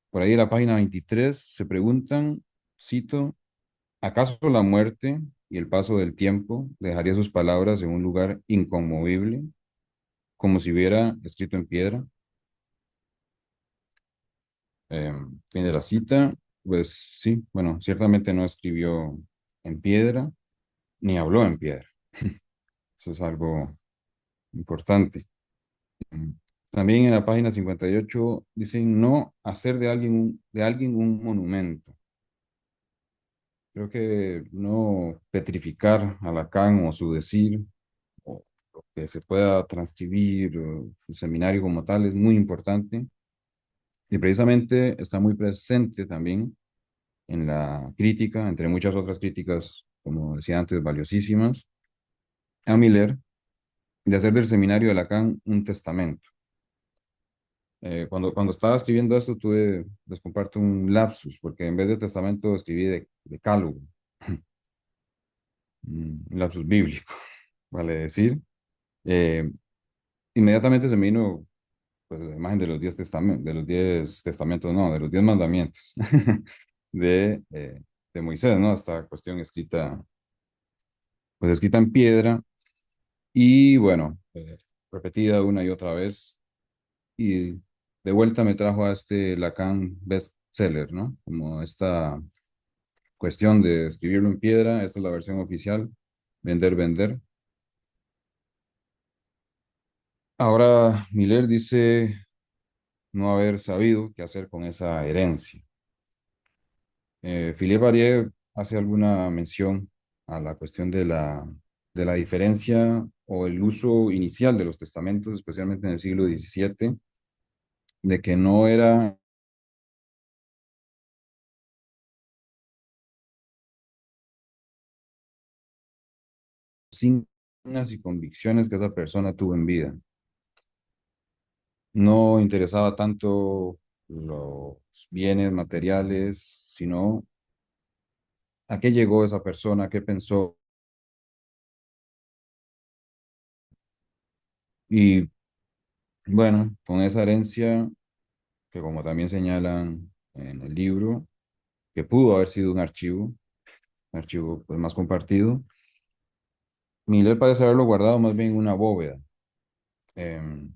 por ahí en la página 23 se preguntan, cito, ¿acaso la muerte y el paso del tiempo dejaría sus palabras en un lugar inconmovible, como si hubiera escrito en piedra? Fin de la cita. Pues sí, bueno, ciertamente no escribió en piedra, ni habló en piedra. Eso es algo importante. Mm. También en la página 58 dicen no hacer de alguien un monumento. Creo que no petrificar a Lacan o su decir, o lo que se pueda transcribir, o su seminario como tal, es muy importante. Y precisamente está muy presente también en la crítica, entre muchas otras críticas, como decía antes, valiosísimas, a Miller, de hacer del seminario de Lacan un testamento. Cuando estaba escribiendo esto, les comparto un lapsus, porque en vez de testamento escribí de decálogo, un lapsus bíblico, vale decir. Eh, Inmediatamente se me vino pues, la imagen de los 10 testamentos, no, de los 10 mandamientos de Moisés, ¿no? Esta cuestión pues escrita en piedra y bueno, repetida una y otra vez. Y de vuelta me trajo a este Lacan bestseller, ¿no? Como esta cuestión de escribirlo en piedra, esta es la versión oficial, vender, vender. Ahora Miller dice no haber sabido qué hacer con esa herencia. Philippe Varier hace alguna mención a la cuestión de la diferencia o el uso inicial de los testamentos, especialmente en el siglo XVII, de que no era signos y convicciones que esa persona tuvo en vida. No interesaba tanto los bienes materiales, sino a qué llegó esa persona, qué pensó. Y bueno, con esa herencia, que como también señalan en el libro, que pudo haber sido un archivo pues, más compartido, Miller parece haberlo guardado más bien en una bóveda. Em,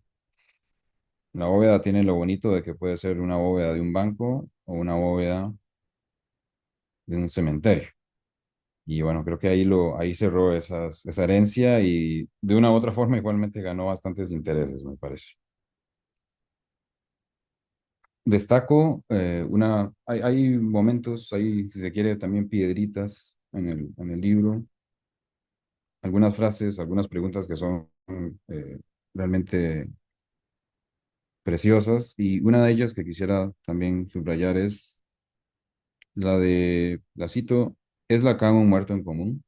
la bóveda tiene lo bonito de que puede ser una bóveda de un banco o una bóveda de un cementerio. Y bueno, creo que ahí cerró esa herencia y de una u otra forma igualmente ganó bastantes intereses, me parece. Destaco hay momentos, hay, si se quiere, también piedritas en el libro, algunas frases, algunas preguntas que son realmente preciosas y una de ellas que quisiera también subrayar es la cito, ¿es Lacan un muerto en común?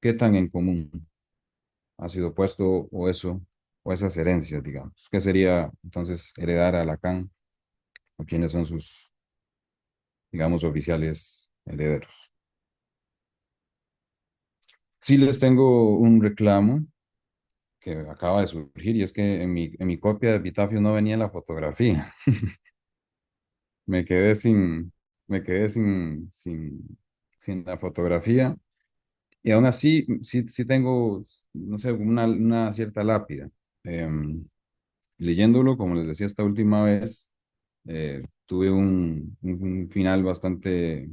¿Qué tan en común ha sido puesto o eso, o esas herencias, digamos? ¿Qué sería entonces heredar a Lacan o quiénes son sus, digamos, oficiales herederos? Sí les tengo un reclamo que acaba de surgir y es que en mi copia de epitafio no venía la fotografía. Me quedé sin, me quedé sin la fotografía y aún así sí tengo, no sé, una cierta lápida. Em, Leyéndolo, como les decía esta última vez, tuve un final bastante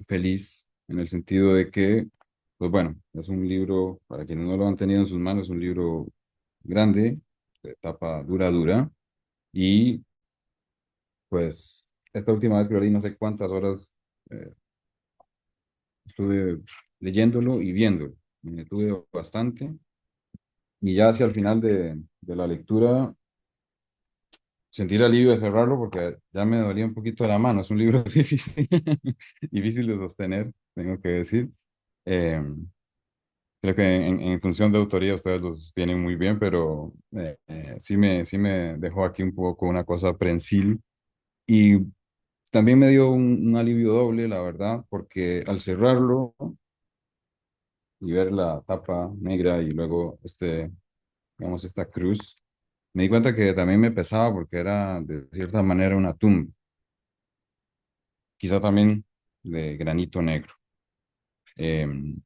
feliz en el sentido de que, pues bueno, es un libro, para quienes no lo han tenido en sus manos, es un libro grande, de tapa dura, y pues esta última vez que lo leí, no sé cuántas horas eh, estuve leyéndolo y viéndolo. Me detuve bastante y ya hacia el final de la lectura sentir alivio de cerrarlo porque ya me dolía un poquito la mano. Es un libro difícil, difícil de sostener, tengo que decir. Eh, Creo que en función de autoría ustedes lo sostienen muy bien, pero sí me dejó aquí un poco una cosa prensil y también me dio un alivio doble, la verdad, porque al cerrarlo y ver la tapa negra y luego digamos, esta cruz, me di cuenta que también me pesaba porque era de cierta manera una tumba, quizá también de granito negro.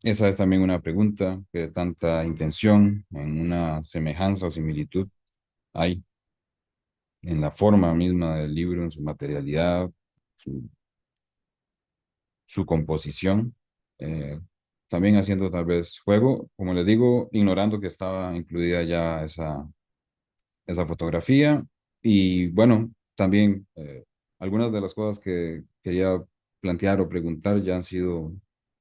Esa es también una pregunta que tanta intención en una semejanza o similitud hay en la forma misma del libro, en su materialidad, su, su composición, eh, también haciendo tal vez juego, como les digo, ignorando que estaba incluida ya esa fotografía y bueno, también algunas de las cosas que quería plantear o preguntar ya han sido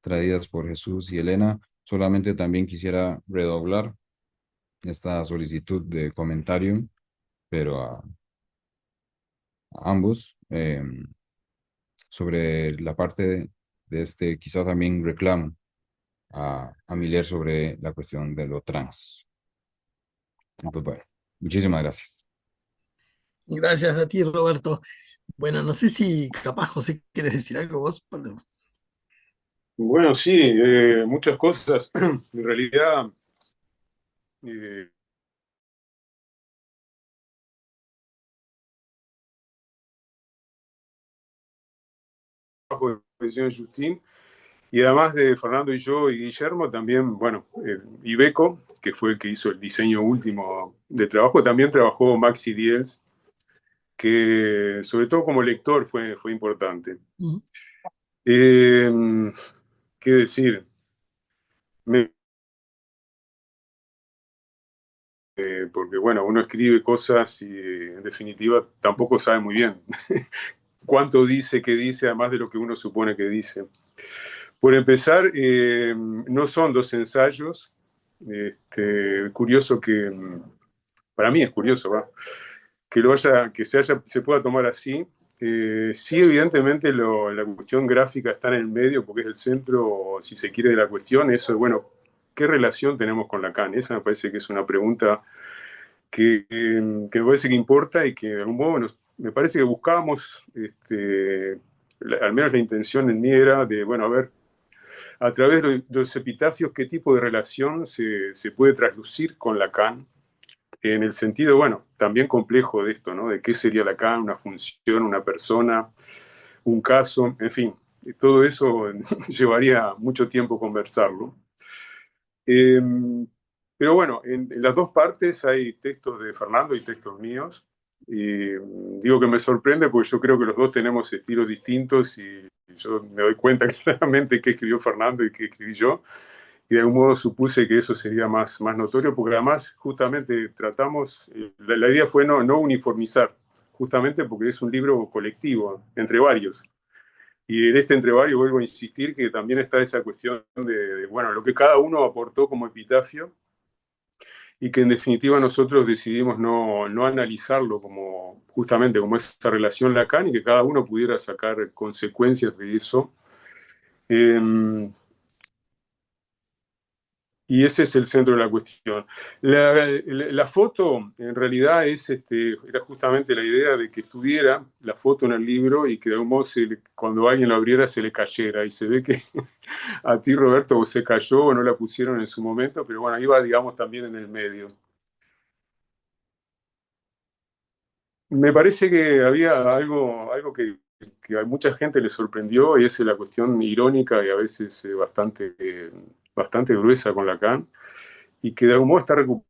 traídas por Jesús y Elena. Solamente también quisiera redoblar esta solicitud de comentario, pero a ambos, sobre la parte de este, quizá también reclamo a Miller sobre la cuestión de lo trans. Pues bueno, muchísimas gracias. Gracias a ti, Roberto. Bueno, no sé si capaz, José, quieres decir algo vos. Bueno, sí, muchas cosas. En realidad, eh, trabajo de edición Justín, y además de Fernando y yo y Guillermo, también, bueno, Ibeco, que fue el que hizo el diseño último de trabajo, también trabajó Maxi Diez, que sobre todo como lector fue importante. Mm. Eh, ¿Qué decir? Me- Porque bueno, uno escribe cosas y en definitiva tampoco sabe muy bien cuánto dice, qué dice, además de lo que uno supone que dice. Por empezar, no son dos ensayos. Curioso que, para mí es curioso, ¿va? Que se pueda tomar así. Sí, evidentemente la cuestión gráfica está en el medio porque es el centro, si se quiere, de la cuestión. Eso es, bueno, ¿qué relación tenemos con Lacan? Esa me parece que es una pregunta que me parece que importa y que de algún modo me parece que buscábamos, al menos la intención en mí era de, bueno, a ver, a través de los epitafios, qué tipo de relación se puede traslucir con Lacan, en el sentido, bueno, también complejo de esto, ¿no? De qué sería Lacan, una función, una persona, un caso, en fin, todo eso llevaría mucho tiempo conversarlo. Eh, pero bueno, en las dos partes hay textos de Fernando y textos míos. Y digo que me sorprende porque yo creo que los dos tenemos estilos distintos y yo me doy cuenta claramente qué escribió Fernando y qué escribí yo. Y de algún modo supuse que eso sería más notorio porque además justamente tratamos, la idea fue no uniformizar, justamente porque es un libro colectivo, entre varios. Y en este entre varios vuelvo a insistir que también está esa cuestión bueno, lo que cada uno aportó como epitafio y que en definitiva nosotros decidimos no analizarlo como justamente como esa relación Lacan y que cada uno pudiera sacar consecuencias de eso. Y ese es el centro de la cuestión. La foto, en realidad, era justamente la idea de que estuviera la foto en el libro y que de algún modo cuando alguien la abriera se le cayera. Y se ve que a ti, Roberto, o se cayó o no la pusieron en su momento, pero bueno, iba, digamos, también en el medio. Me parece que había algo que a mucha gente le sorprendió y es la cuestión irónica y a veces bastante gruesa con Lacan y que de algún modo está recuperando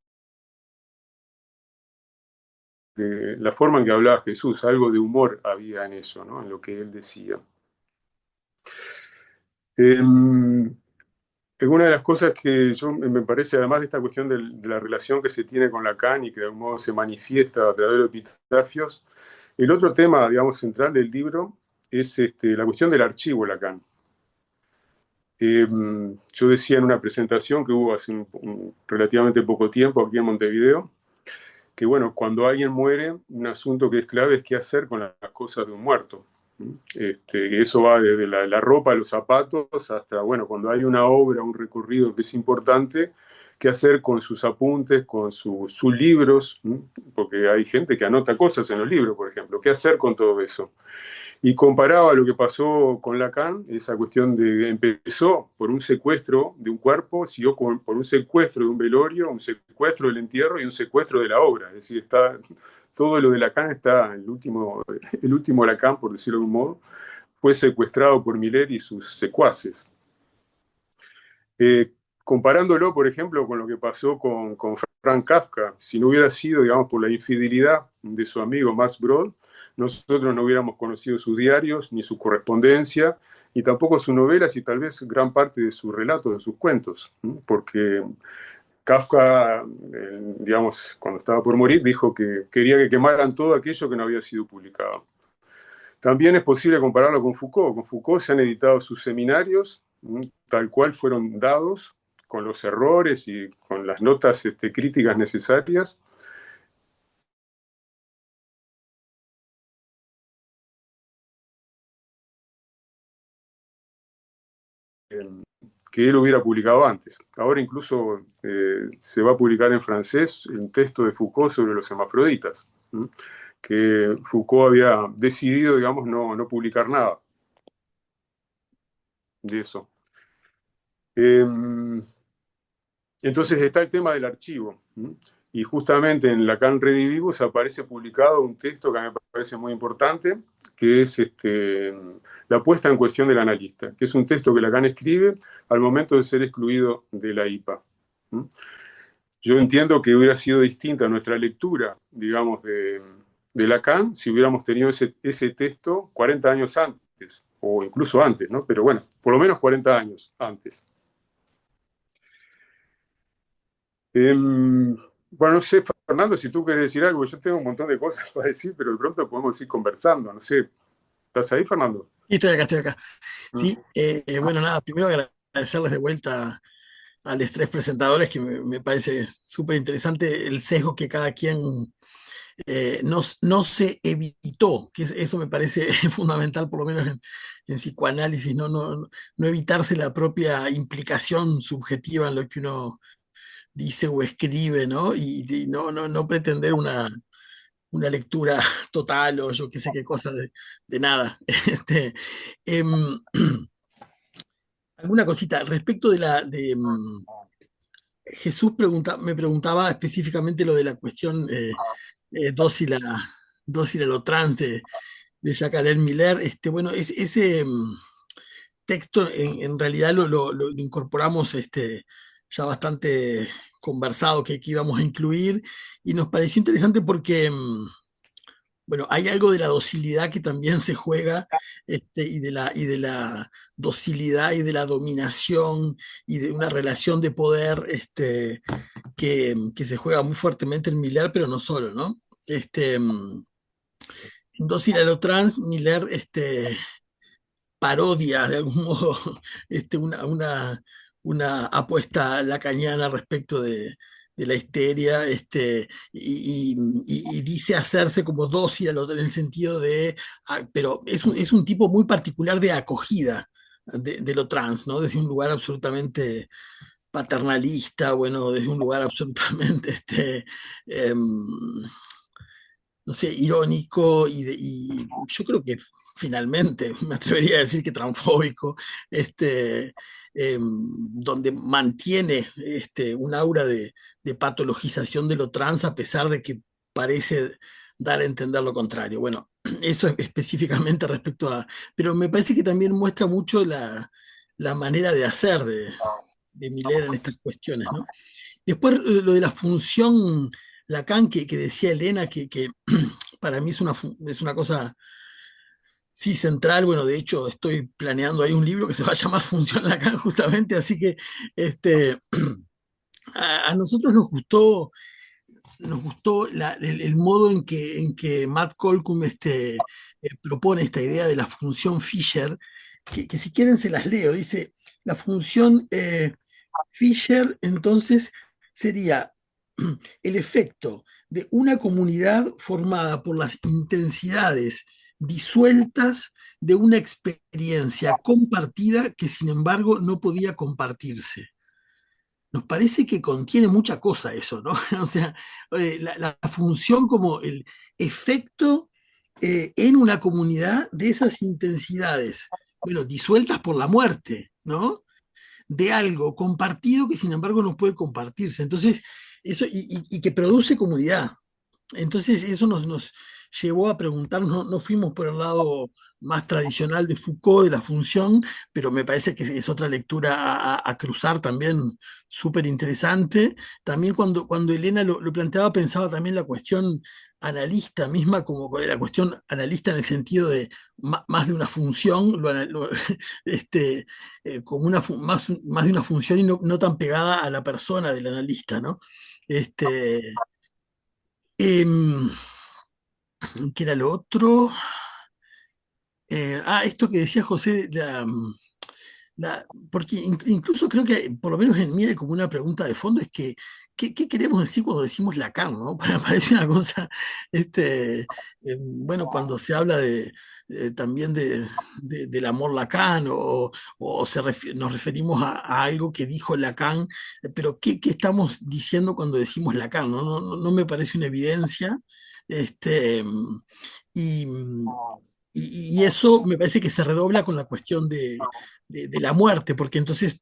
la forma en que hablaba Jesús, algo de humor había en eso, ¿no? En lo que él decía. Una de las cosas que me parece, además de esta cuestión de la relación que se tiene con Lacan y que de algún modo se manifiesta a través de los epitafios, el otro tema, digamos, central del libro es la cuestión del archivo Lacan. Yo decía en una presentación que hubo hace relativamente poco tiempo aquí en Montevideo, que bueno, cuando alguien muere, un asunto que es clave es qué hacer con las cosas de un muerto. Eso va desde la ropa, los zapatos, hasta, bueno, cuando hay una obra, un recorrido que es importante, qué hacer con sus apuntes, con sus libros, porque hay gente que anota cosas en los libros, por ejemplo, qué hacer con todo eso. Y comparaba lo que pasó con Lacan, esa cuestión de empezó por un secuestro de un cuerpo, siguió por un secuestro de un velorio, un secuestro del entierro y un secuestro de la obra. Es decir, todo lo de Lacan está, el último Lacan, por decirlo de algún modo, fue secuestrado por Miller y sus secuaces. Comparándolo, por ejemplo, con lo que pasó con Frank Kafka, si no hubiera sido, digamos, por la infidelidad de su amigo Max Brod, nosotros no hubiéramos conocido sus diarios, ni su correspondencia, ni tampoco sus novelas y tal vez gran parte de sus relatos, de sus cuentos, porque Kafka, digamos, cuando estaba por morir, dijo que quería que quemaran todo aquello que no había sido publicado. También es posible compararlo con Foucault. Con Foucault se han editado sus seminarios, tal cual fueron dados, con los errores y con las notas críticas necesarias. Que él hubiera publicado antes. Ahora incluso se va a publicar en francés un texto de Foucault sobre los hermafroditas, que Foucault había decidido, digamos, no publicar nada de eso. Entonces está el tema del archivo. Y justamente en Lacan Redivivus aparece publicado un texto que me parece muy importante, que es la puesta en cuestión del analista, que es un texto que Lacan escribe al momento de ser excluido de la IPA. Yo entiendo que hubiera sido distinta nuestra lectura, digamos, de Lacan si hubiéramos tenido ese texto 40 años antes, o incluso antes, ¿no? Pero bueno, por lo menos 40 años antes. Bueno, no sé, Fernando, si tú quieres decir algo, yo tengo un montón de cosas para decir, pero de pronto podemos ir conversando, no sé. ¿Estás ahí, Fernando? Sí, estoy acá, estoy acá. Mm. Sí, bueno, nada, primero agradecerles de vuelta a los tres presentadores, que me parece súper interesante el sesgo que cada quien no se evitó, que eso me parece fundamental, por lo menos en psicoanálisis, no evitarse la propia implicación subjetiva en lo que uno dice o escribe, ¿no? Y no pretender una lectura total o yo qué sé qué cosa de nada. Em, alguna cosita respecto Jesús me preguntaba específicamente lo de la cuestión dócil a lo trans de Jacques Miller. Bueno, ese texto en realidad lo incorporamos ya bastante conversado que íbamos a incluir y nos pareció interesante porque bueno, hay algo de la docilidad que también se juega, y de la docilidad y de la dominación y de una relación de poder, que se juega muy fuertemente en Miller, pero no solo, ¿no? En Dócil a lo trans, Miller, parodia de algún modo, una apuesta lacaniana respecto de la histeria, y dice hacerse como dócil al otro en el sentido de, pero es un tipo muy particular de acogida de lo trans, ¿no? Desde un lugar absolutamente paternalista, bueno, desde un lugar absolutamente, em, no sé, irónico y yo creo que finalmente me atrevería a decir que transfóbico, donde mantiene un aura de patologización de lo trans a pesar de que parece dar a entender lo contrario. Bueno, eso es específicamente respecto a, pero me parece que también muestra mucho la manera de hacer de Miller en estas cuestiones, ¿no? Después lo de la función Lacan que decía Elena, que para mí es una cosa, sí, central. Bueno, de hecho estoy planeando ahí un libro que se va a llamar Función Lacan justamente, así que este, a nosotros nos gustó el modo en que Matt Colcum propone esta idea de la función Fisher, que si quieren se las leo. Dice, la función Fisher entonces sería el efecto de una comunidad formada por las intensidades disueltas de una experiencia compartida que sin embargo no podía compartirse. Nos parece que contiene mucha cosa eso, ¿no? O sea, la función como el efecto en una comunidad de esas intensidades, bueno, disueltas por la muerte, ¿no? De algo compartido que sin embargo no puede compartirse. Entonces, eso, y que produce comunidad. Entonces eso nos llevó a preguntarnos, no fuimos por el lado más tradicional de Foucault, de la función, pero me parece que es otra lectura a cruzar también súper interesante. También cuando Elena lo planteaba, pensaba también la cuestión analista misma, como la cuestión analista en el sentido de más de una función, como más de una función y no tan pegada a la persona del analista, ¿no? Em, ¿Qué era lo otro? Esto que decía José, porque incluso creo que, por lo menos en mí, hay como una pregunta de fondo, es que, ¿qué queremos decir cuando decimos Lacan, ¿no? Parece una cosa, bueno, cuando se habla también del amor Lacan, o nos referimos a algo que dijo Lacan, pero ¿qué estamos diciendo cuando decimos Lacan? No me parece una evidencia. Este, y, y eso me parece que se redobla con la cuestión de la muerte, porque entonces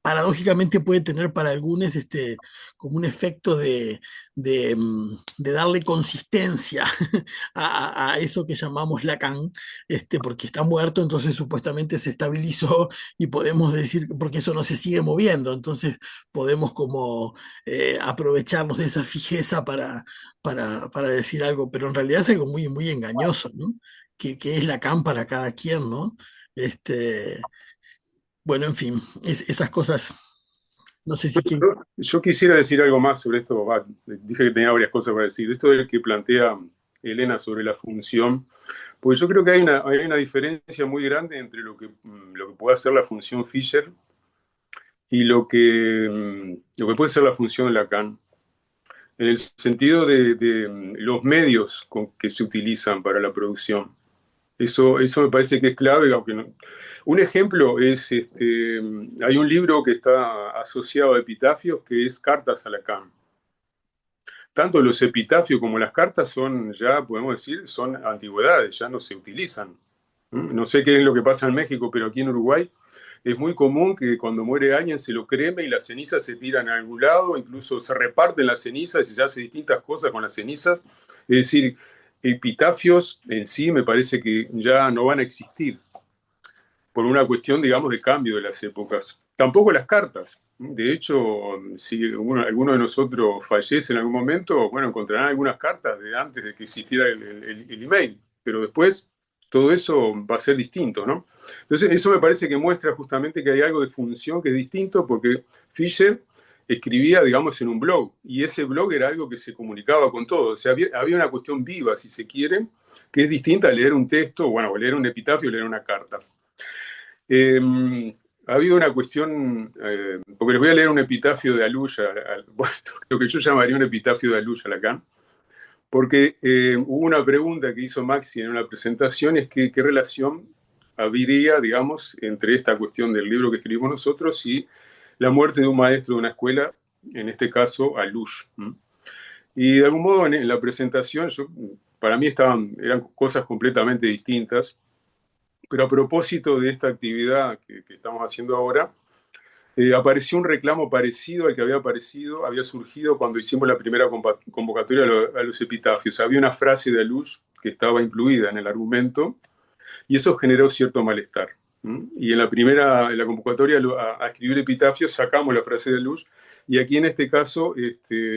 paradójicamente puede tener para algunos como un efecto de darle consistencia a eso que llamamos Lacan, porque está muerto, entonces supuestamente se estabilizó y podemos decir, porque eso no se sigue moviendo, entonces podemos como aprovecharnos de esa fijeza para decir algo, pero en realidad es algo muy, muy engañoso, ¿no? Que es Lacan para cada quien, ¿no? Este, bueno, en fin, esas cosas, no sé si quien... Yo quisiera decir algo más sobre esto. Dije que tenía varias cosas para decir. Esto del que plantea Elena sobre la función, Porque yo creo que hay una diferencia muy grande entre lo que puede hacer la función Fisher y lo que puede ser la función Lacan, en el sentido de los medios que se utilizan para la producción. Eso me parece que es clave, aunque no. Un ejemplo es, hay un libro que está asociado a epitafios que es Cartas a Lacan. Tanto los epitafios como las cartas son ya, podemos decir, son antigüedades, ya no se utilizan. No sé qué es lo que pasa en México, pero aquí en Uruguay es muy común que cuando muere alguien se lo creme y las cenizas se tiran a algún lado, incluso se reparten las cenizas y se hace distintas cosas con las cenizas. Es decir, epitafios en sí me parece que ya no van a existir por una cuestión, digamos, de cambio de las épocas. Tampoco las cartas. De hecho, si alguno de nosotros fallece en algún momento, bueno, encontrarán algunas cartas de antes de que existiera el email, pero después todo eso va a ser distinto, ¿no? Entonces, eso me parece que muestra justamente que hay algo de función que es distinto, porque Fisher escribía, digamos, en un blog, y ese blog era algo que se comunicaba con todo. O sea, había una cuestión viva, si se quiere, que es distinta a leer un texto, bueno, o leer un epitafio o leer una carta. Ha habido una cuestión, porque les voy a leer un epitafio de Aluya, bueno, lo que yo llamaría un epitafio de Aluya Lacan, porque hubo una pregunta que hizo Maxi en una presentación, es que qué relación habría, digamos, entre esta cuestión del libro que escribimos nosotros y la muerte de un maestro de una escuela, en este caso Alush. Y de algún modo en la presentación, para mí eran cosas completamente distintas. Pero a propósito de esta actividad que estamos haciendo ahora, apareció un reclamo parecido al que había surgido cuando hicimos la primera convocatoria a los epitafios. Había una frase de Alush que estaba incluida en el argumento y eso generó cierto malestar. Y en la convocatoria a escribir epitafios sacamos la frase de Alush y aquí en este caso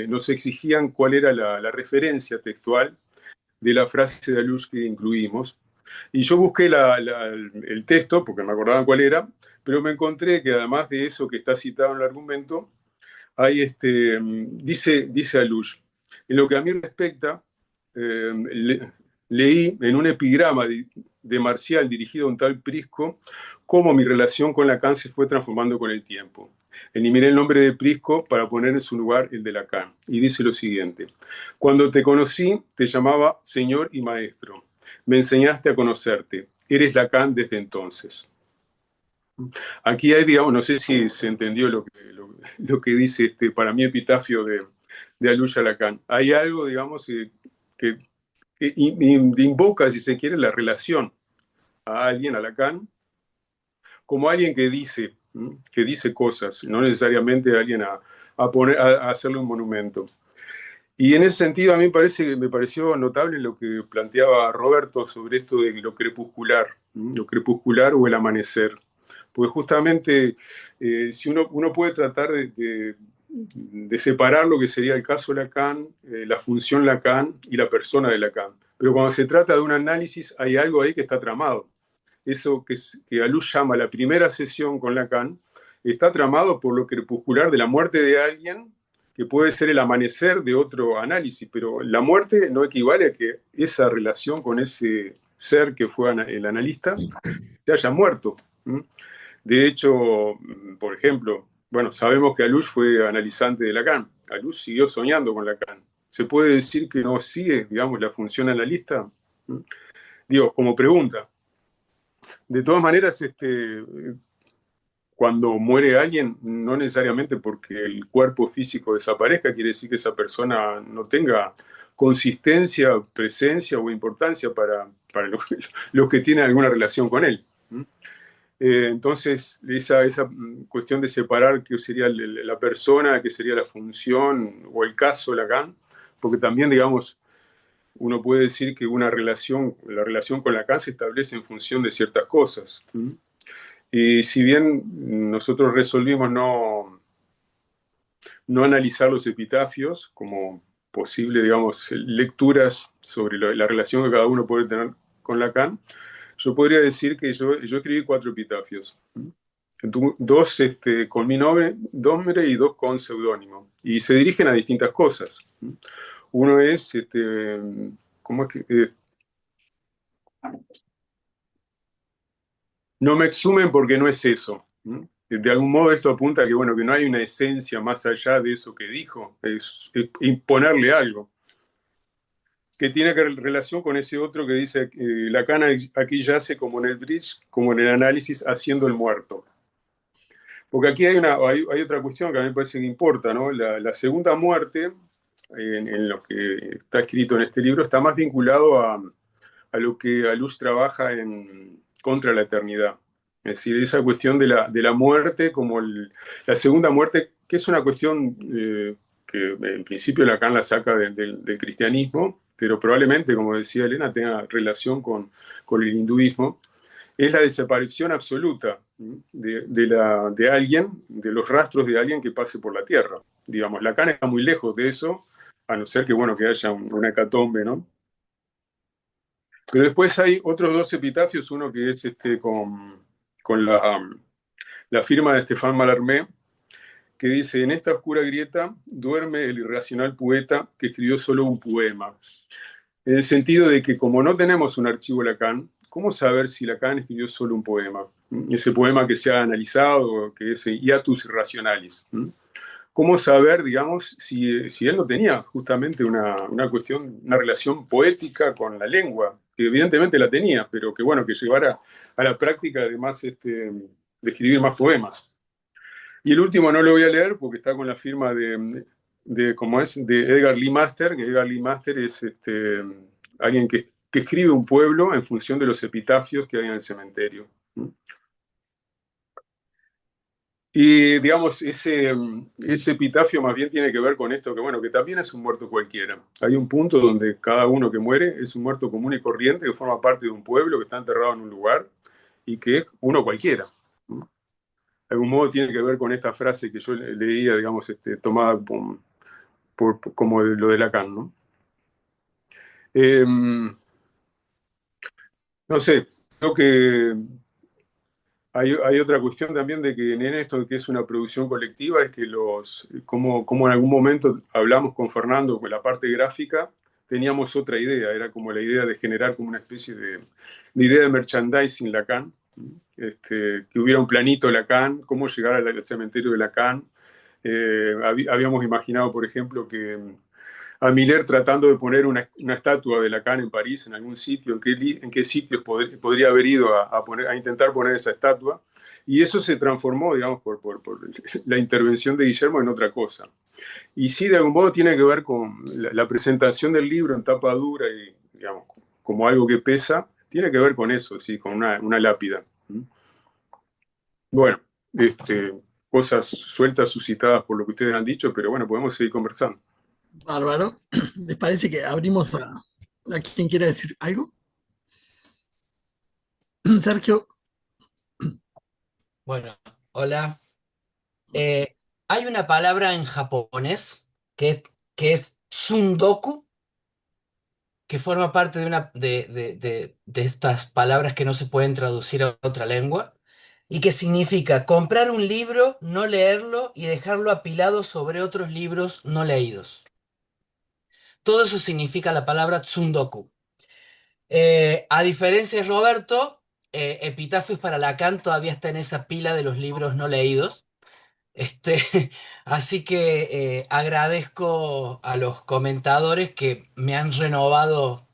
nos exigían cuál era la referencia textual de la frase de Alush que incluimos. Y yo busqué el texto, porque me acordaban cuál era, pero me encontré que además de eso que está citado en el argumento, hay dice Alush, en lo que a mí respecta, leí en un epigrama de Marcial dirigido a un tal Prisco, cómo mi relación con Lacan se fue transformando con el tiempo. Eliminé el nombre de Prisco para poner en su lugar el de Lacan. Y dice lo siguiente: cuando te conocí, te llamaba Señor y Maestro. Me enseñaste a conocerte. Eres Lacan desde entonces. Aquí hay, digamos, no sé si se entendió lo que dice para mí epitafio de Aluya Lacan. Hay algo, digamos, que invoca, si se quiere, la relación a alguien, a Lacan, como alguien que dice cosas, no necesariamente alguien a hacerle un monumento. Y en ese sentido a mí me pareció notable lo que planteaba Roberto sobre esto de lo crepuscular o el amanecer. Porque justamente si uno puede tratar de separar lo que sería el caso Lacan, la función Lacan y la persona de Lacan. Pero cuando se trata de un análisis hay algo ahí que está tramado. Eso que Alush llama la primera sesión con Lacan, está tramado por lo crepuscular de la muerte de alguien, que puede ser el amanecer de otro análisis, pero la muerte no equivale a que esa relación con ese ser que fue el analista se haya muerto. De hecho, por ejemplo, bueno, sabemos que Alush fue analizante de Lacan. Alush siguió soñando con Lacan. ¿Se puede decir que no sigue, digamos, la función analista? Digo, como pregunta. De todas maneras, cuando muere alguien, no necesariamente porque el cuerpo físico desaparezca, quiere decir que esa persona no tenga consistencia, presencia o importancia para los que tienen alguna relación con él. Entonces, esa cuestión de separar qué sería la persona, qué sería la función o el caso Lacan, porque también, digamos, uno puede decir que la relación con Lacan se establece en función de ciertas cosas. Y si bien nosotros resolvimos no analizar los epitafios como posible, digamos, lecturas sobre la relación que cada uno puede tener con Lacan, yo podría decir que yo escribí 4 epitafios. 2 con mi nombre y 2 con seudónimo. Y se dirigen a distintas cosas. Uno es, ¿cómo es que? No me exumen porque no es eso. De algún modo esto apunta a que, bueno, que no hay una esencia más allá de eso que dijo, es imponerle algo, que tiene relación con ese otro que dice Lacan aquí yace como en el bridge, como en el análisis, haciendo el muerto. Porque aquí hay otra cuestión que a mí me parece que importa, ¿no? La segunda muerte, en lo que está escrito en este libro, está más vinculado a lo que Alux trabaja en Contra la Eternidad. Es decir, esa cuestión de la muerte como la segunda muerte, que es una cuestión que en principio Lacan la saca del cristianismo, pero probablemente, como decía Elena, tenga relación con el hinduismo, es la desaparición absoluta de alguien, de los rastros de alguien que pase por la Tierra. Digamos, Lacan está muy lejos de eso, a no ser que, bueno, que haya una hecatombe, ¿no? Pero después hay otros dos epitafios, uno que es con la firma de Stéphane Mallarmé, que dice: en esta oscura grieta duerme el irracional poeta que escribió solo un poema. En el sentido de que como no tenemos un archivo Lacan, ¿cómo saber si Lacan escribió solo un poema? Ese poema que se ha analizado, que es Hiatus Irrationalis. ¿Cómo saber, digamos, si él no tenía justamente una cuestión, una relación poética con la lengua? Que evidentemente la tenía, pero que bueno, que llevara a la práctica además de escribir más poemas. Y el último no lo voy a leer porque está con la firma ¿cómo es? De Edgar Lee Master, que Edgar Lee Master es alguien que escribe un pueblo en función de los epitafios que hay en el cementerio. Y digamos, ese epitafio más bien tiene que ver con esto, que bueno, que también es un muerto cualquiera. Hay un punto donde cada uno que muere es un muerto común y corriente que forma parte de un pueblo, que está enterrado en un lugar y que es uno cualquiera. De algún modo tiene que ver con esta frase que yo leía, digamos, tomada como lo de Lacan, ¿no? No sé, creo que hay otra cuestión también de que en esto que es una producción colectiva, es que como en algún momento hablamos con Fernando con la parte gráfica, teníamos otra idea, era como la idea de generar como una especie de idea de merchandising Lacan, que hubiera un planito Lacan, cómo llegar al cementerio de Lacan. Habíamos imaginado, por ejemplo, que a Miller tratando de poner una estatua de Lacan en París, en algún sitio, en qué sitios podría haber ido a intentar poner esa estatua. Y eso se transformó, digamos, por la intervención de Guillermo en otra cosa. Y sí, de algún modo tiene que ver con la presentación del libro en tapa dura y, digamos, como algo que pesa, tiene que ver con eso, sí, con una lápida. Bueno, cosas sueltas suscitadas por lo que ustedes han dicho, pero bueno, podemos seguir conversando. Bárbaro. ¿Les parece que abrimos a quien quiera decir algo? Sergio. Bueno, hola. Hay una palabra en japonés que es tsundoku, que forma parte de estas palabras que no se pueden traducir a otra lengua, y que significa comprar un libro, no leerlo y dejarlo apilado sobre otros libros no leídos. Todo eso significa la palabra tsundoku. A diferencia de Roberto, Epitafios para Lacan todavía está en esa pila de los libros no leídos. Este, así que agradezco a los comentadores que me han renovado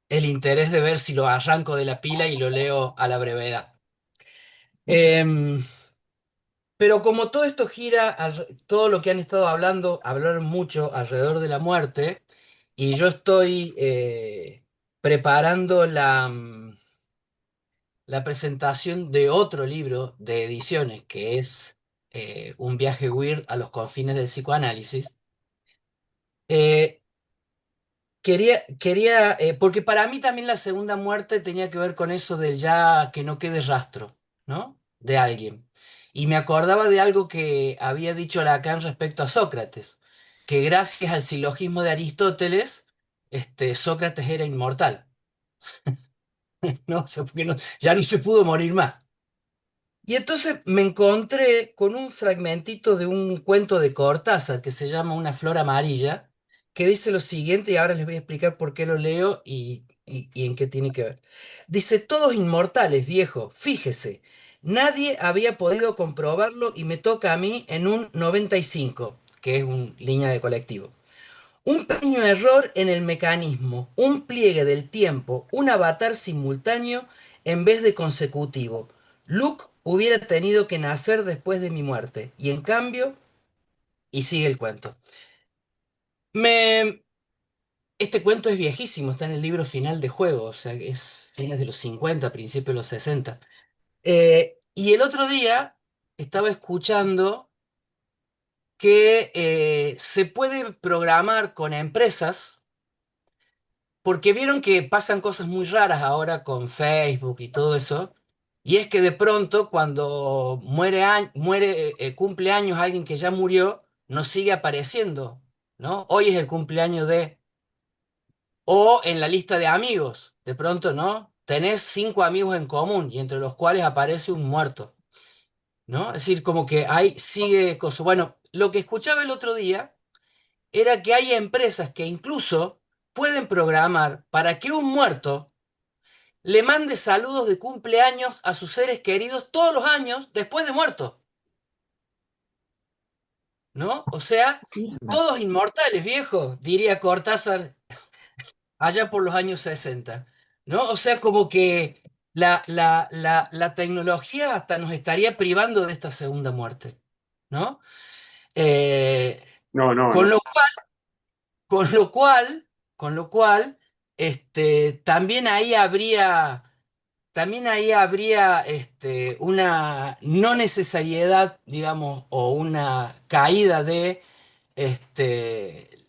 el interés de ver si lo arranco de la pila y lo leo a la brevedad. Em, pero como todo esto gira, todo lo que han estado hablando, hablaron mucho alrededor de la muerte, y yo estoy preparando la presentación de otro libro de ediciones, que es Un viaje weird a los confines del psicoanálisis. Eh, porque para mí también la segunda muerte tenía que ver con eso del ya que no quede rastro, ¿no? De alguien. Y me acordaba de algo que había dicho Lacan respecto a Sócrates, que gracias al silogismo de Aristóteles, Sócrates era inmortal, ¿no? O sea, porque ya no se pudo morir más. Y entonces me encontré con un fragmentito de un cuento de Cortázar que se llama Una flor amarilla, que dice lo siguiente, y ahora les voy a explicar por qué lo leo y en qué tiene que ver. Dice, todos inmortales, viejo, fíjese, nadie había podido comprobarlo y me toca a mí en un 95, que es una línea de colectivo. Un pequeño error en el mecanismo, un pliegue del tiempo, un avatar simultáneo en vez de consecutivo. Luke hubiera tenido que nacer después de mi muerte, y en cambio, y sigue el cuento. Me, este cuento es viejísimo, está en el libro Final de Juego, o sea, es fines de los 50, principios de los 60. Y el otro día estaba escuchando que se puede programar con empresas, porque vieron que pasan cosas muy raras ahora con Facebook y todo eso, y es que de pronto cuando cumple años alguien que ya murió, nos sigue apareciendo, ¿no? Hoy es el cumpleaños de... O en la lista de amigos, de pronto, ¿no? Tenés 5 amigos en común y entre los cuales aparece un muerto, ¿no? Es decir, como que hay, sigue cosas. Bueno, lo que escuchaba el otro día era que hay empresas que incluso pueden programar para que un muerto le mande saludos de cumpleaños a sus seres queridos todos los años después de muerto, ¿no? O sea, todos inmortales, viejo, diría Cortázar allá por los años 60, ¿no? O sea, como que la tecnología hasta nos estaría privando de esta segunda muerte, ¿no? Eh, No, no, con no. lo cual, con lo cual, con lo cual, también ahí habría una no necesariedad, digamos, o una caída de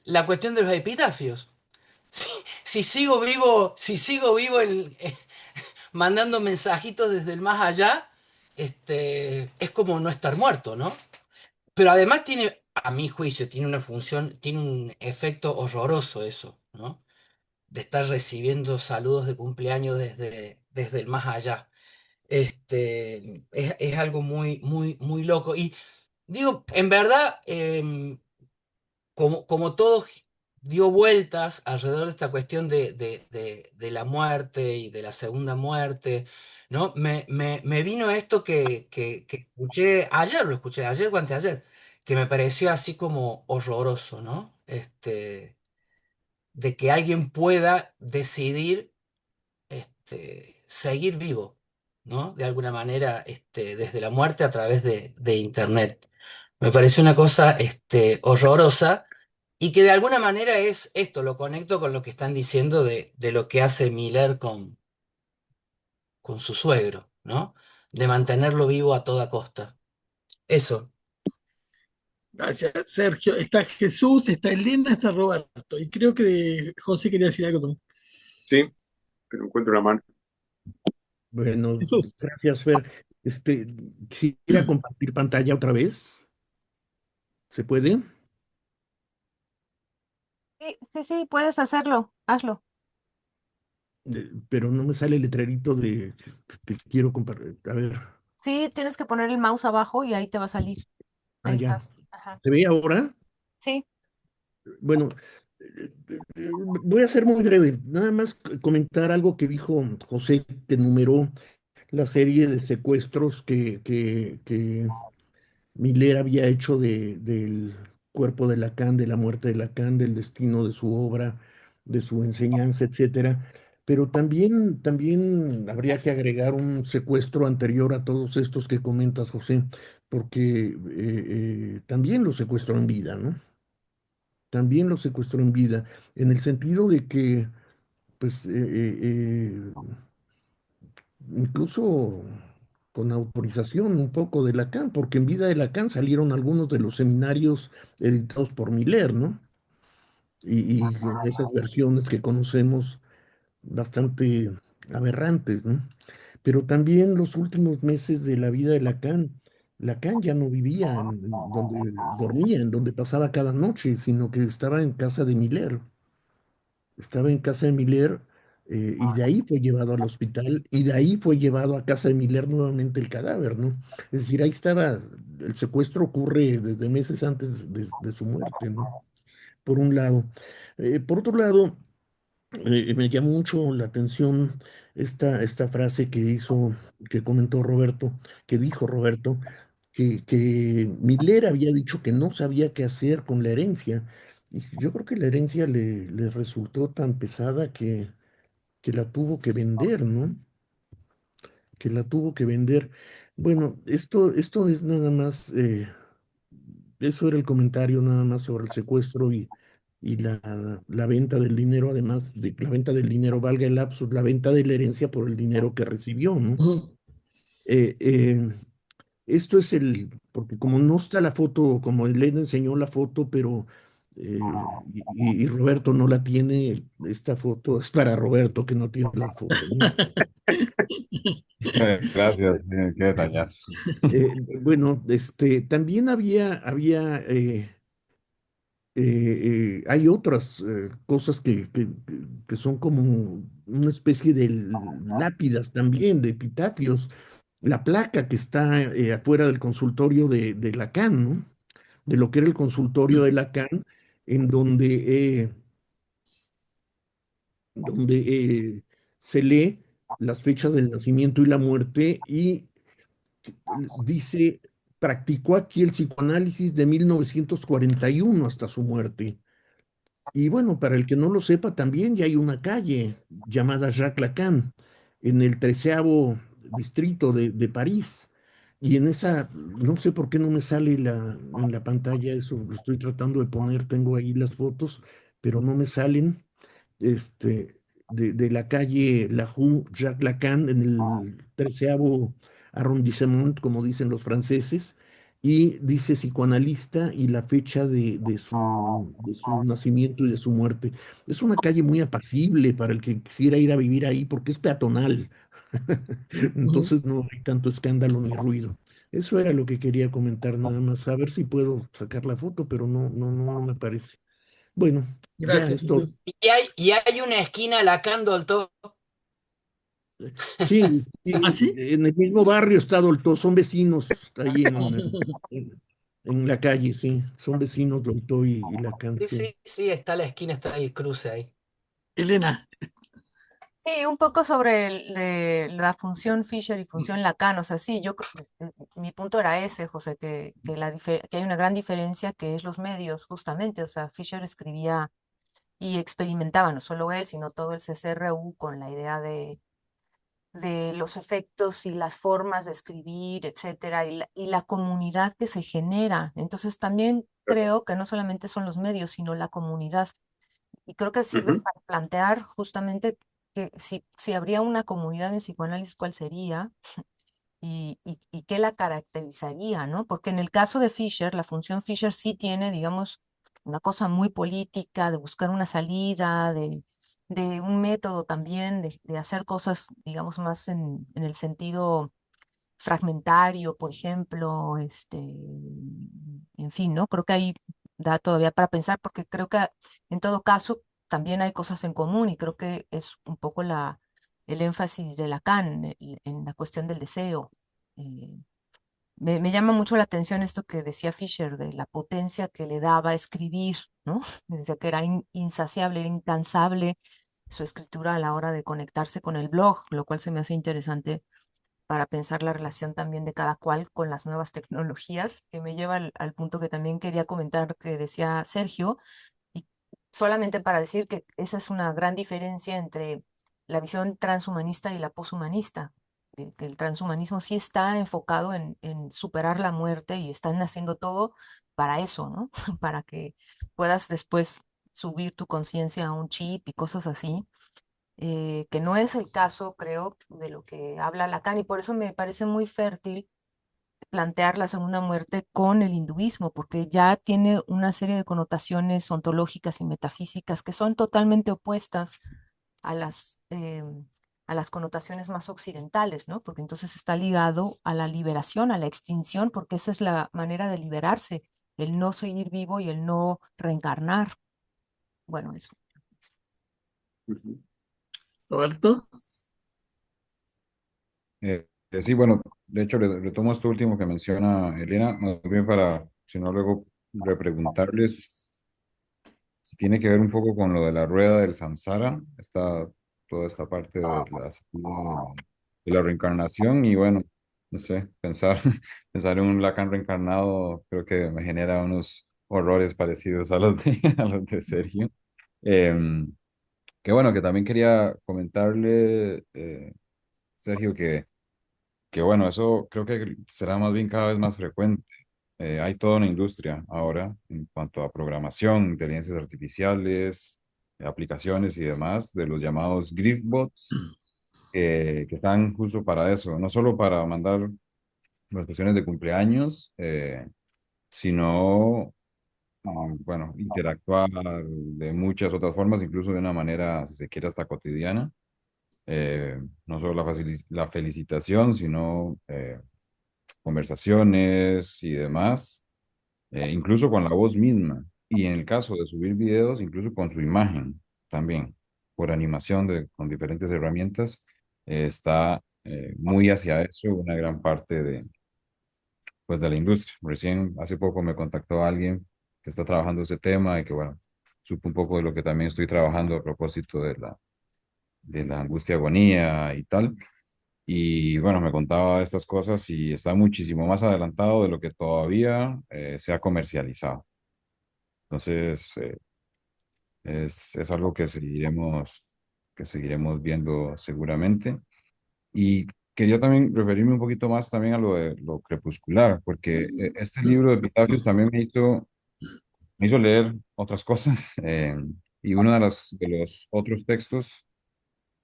la cuestión de los epitafios. Si, si sigo vivo mandando mensajitos desde el más allá, es como no estar muerto, ¿no? Pero además tiene, a mi juicio, tiene una función, tiene un efecto horroroso eso, ¿no? De estar recibiendo saludos de cumpleaños desde el más allá. Es algo muy, muy, muy loco. Y digo, en verdad, como todo dio vueltas alrededor de esta cuestión de la muerte y de la segunda muerte, ¿no? Me vino esto que escuché, ayer lo escuché, ayer o anteayer, que me pareció así como horroroso, ¿no? De que alguien pueda decidir seguir vivo, ¿no? De alguna manera, desde la muerte a través de Internet. Me pareció una cosa horrorosa y que de alguna manera es esto, lo conecto con lo que están diciendo de lo que hace Miller con su suegro, ¿no? De mantenerlo vivo a toda costa. Eso. Gracias, Sergio. Está Jesús, está Elena, está Roberto. Y creo que José quería decir algo también. Sí, pero encuentro la mano. Bueno, Jesús. gracias, Fer. Quisiera compartir pantalla otra vez. ¿Se puede? Sí, sí, sí, puedes hacerlo, hazlo. Pero no me sale el letrerito de que quiero compartir. A ver, Sí, tienes que poner el mouse abajo y ahí te va a salir. Ahí ya. estás. Ajá. ¿Se ve ahora? Sí. Bueno, voy a ser muy breve. Nada más comentar algo que dijo José, que enumeró la serie de secuestros que Miller había hecho del cuerpo de Lacan, de la muerte de Lacan, del destino de su obra, de su enseñanza, etcétera. Pero también habría que agregar un secuestro anterior a todos estos que comentas, José, porque también lo secuestró en vida, ¿no? También lo secuestró en vida, en el sentido de que, pues, incluso con autorización un poco de Lacan, porque en vida de Lacan salieron algunos de los seminarios editados por Miller, ¿no? Y esas versiones que conocemos bastante aberrantes, ¿no? Pero también los últimos meses de la vida de Lacan, Lacan ya no vivía en donde dormía, en donde pasaba cada noche, sino que estaba en casa de Miller. Estaba en casa de Miller, y de ahí fue llevado al hospital y de ahí fue llevado a casa de Miller nuevamente el cadáver, ¿no? Es decir, ahí estaba, el secuestro ocurre desde meses antes de su muerte, ¿no? por un lado. Por otro lado, me llamó mucho la atención esta frase que comentó Roberto, que dijo Roberto, que Miller había dicho que no sabía qué hacer con la herencia. Y yo creo que la herencia le resultó tan pesada que la tuvo que vender, ¿no? Que la tuvo que vender. Bueno, esto es nada más, eso era el comentario nada más sobre el secuestro y la venta del dinero, además de que la venta del dinero, valga el lapsus, la venta de la herencia por el dinero que recibió, ¿no? Ujú. Eh, eh, Esto es porque como no está la foto, como Elena enseñó la foto, pero y Roberto no la tiene, esta foto es para Roberto que no tiene la foto, ¿no? Gracias, qué detallazo. Bueno, también hay otras cosas que son como una especie de lápidas también, de epitafios. La placa que está afuera del consultorio de Lacan, ¿no? De lo que era el consultorio de Lacan, en donde se lee las fechas del nacimiento y la muerte y dice, practicó aquí el psicoanálisis de 1941 hasta su muerte. Y bueno, para el que no lo sepa, también ya hay una calle llamada Jacques Lacan en el 13º distrito de París. Y en esa, no sé por qué no me sale en la pantalla eso, lo estoy tratando de poner, tengo ahí las fotos, pero no me salen de la calle La Rue Jacques Lacan en el 13º arrondissement, como dicen los franceses, y dice psicoanalista y la fecha de su nacimiento y de su muerte. Es una calle muy apacible para el que quisiera ir a vivir ahí porque es peatonal. Ujú. Entonces no hay tanto escándalo ni ruido. Eso era lo que quería comentar nada más. A ver si puedo sacar la foto, pero no me parece. Bueno, ya Gracias, esto. Jesús. Y hay una esquina Lacan Dolto. Sí, ¿Ah, sí, sí? en el mismo barrio está Dolto, son vecinos ahí en la calle, sí, son vecinos Dolto y Lacan, Sí, sí. sí, sí, está la esquina, está ahí el cruce ahí. Elena, Sí, un poco sobre la función Fisher y función Lacan, o sea, sí, mi punto era ese, José, que hay una gran diferencia que es los medios, justamente, o sea, Fisher escribía y experimentaba, no solo él, sino todo el CCRU con la idea de los efectos y las formas de escribir, etcétera, y la comunidad que se genera. Entonces también creo que no solamente son los medios, sino la comunidad. Y creo que sirve Ujú, para plantear justamente que si habría una comunidad en psicoanálisis, ¿cuál sería? Y qué la caracterizaría, ¿no? Porque en el caso de Fisher, la función Fisher sí tiene, digamos, una cosa muy política, de buscar una salida, de un método también, de hacer cosas, digamos, más en el sentido fragmentario, por ejemplo, en fin, ¿no? Creo que ahí da todavía para pensar, porque creo que en todo caso también hay cosas en común y creo que es un poco el énfasis de Lacan en la cuestión del deseo. Eh, me llama mucho la atención esto que decía Fisher de la potencia que le daba a escribir, ¿no? Desde que era insaciable, era incansable su escritura a la hora de conectarse con el blog, lo cual se me hace interesante para pensar la relación también de cada cual con las nuevas tecnologías, que me lleva al punto que también quería comentar que decía Sergio, y solamente para decir que esa es una gran diferencia entre la visión transhumanista y la poshumanista, que el transhumanismo sí está enfocado en superar la muerte y están haciendo todo para eso, ¿no? Para que puedas después subir tu conciencia a un chip y cosas así, que no es el caso, creo, de lo que habla Lacan, y por eso me parece muy fértil plantear la segunda muerte con el hinduismo, porque ya tiene una serie de connotaciones ontológicas y metafísicas que son totalmente opuestas a las connotaciones más occidentales, ¿no? Porque entonces está ligado a la liberación, a la extinción, porque esa es la manera de liberarse, el no seguir vivo y el no reencarnar. Bueno, eso. ujú. Roberto. Sí, bueno, de hecho, retomo esto último que menciona Elena, más bien para, si no, luego repreguntarles tiene que ver un poco con lo de la rueda del samsara, toda esta parte de la reencarnación y bueno, no sé, pensar en un Lacan reencarnado creo que me genera unos horrores parecidos a los a los de Sergio. Em, que bueno, que también quería comentarle, Sergio, que bueno, eso creo que será más bien cada vez más frecuente. Hay toda una industria ahora en cuanto a programación, inteligencias artificiales, aplicaciones y demás de los llamados griefbots que están justo para eso, no solo para mandar las cuestiones de cumpleaños, sino, bueno, interactuar de muchas otras formas, incluso de una manera, si se quiere, hasta cotidiana. No solo la felicitación, sino conversaciones y demás, incluso con la voz misma. Y en el caso de subir videos, incluso con su imagen también, por animación con diferentes herramientas, está muy hacia eso una gran parte pues, de la industria. Recién, hace poco me contactó alguien que está trabajando ese tema y que, bueno, supo un poco de lo que también estoy trabajando a propósito de la angustia agonía y tal. Y bueno, me contaba estas cosas y está muchísimo más adelantado de lo que todavía se ha comercializado. Entonces, es algo que seguiremos viendo seguramente. Y quería también referirme un poquito más también a lo de lo crepuscular, porque este libro de Epitafios también me hizo leer otras cosas. Y uno de los otros textos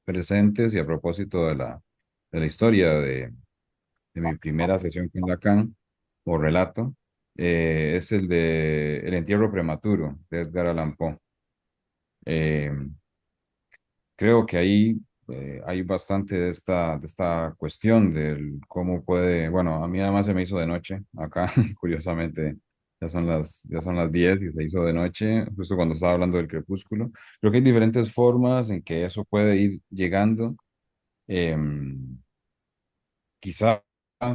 presentes y a propósito de la historia de mi primera sesión con Lacan, o relato, es el de El entierro prematuro, de Edgar Allan Poe. Eh, Creo que ahí hay bastante de esta cuestión del cómo puede, bueno, a mí además se me hizo de noche, acá, curiosamente, ya son las 10 y se hizo de noche, justo cuando estaba hablando del crepúsculo. Creo que hay diferentes formas en que eso puede ir llegando. em, Quizá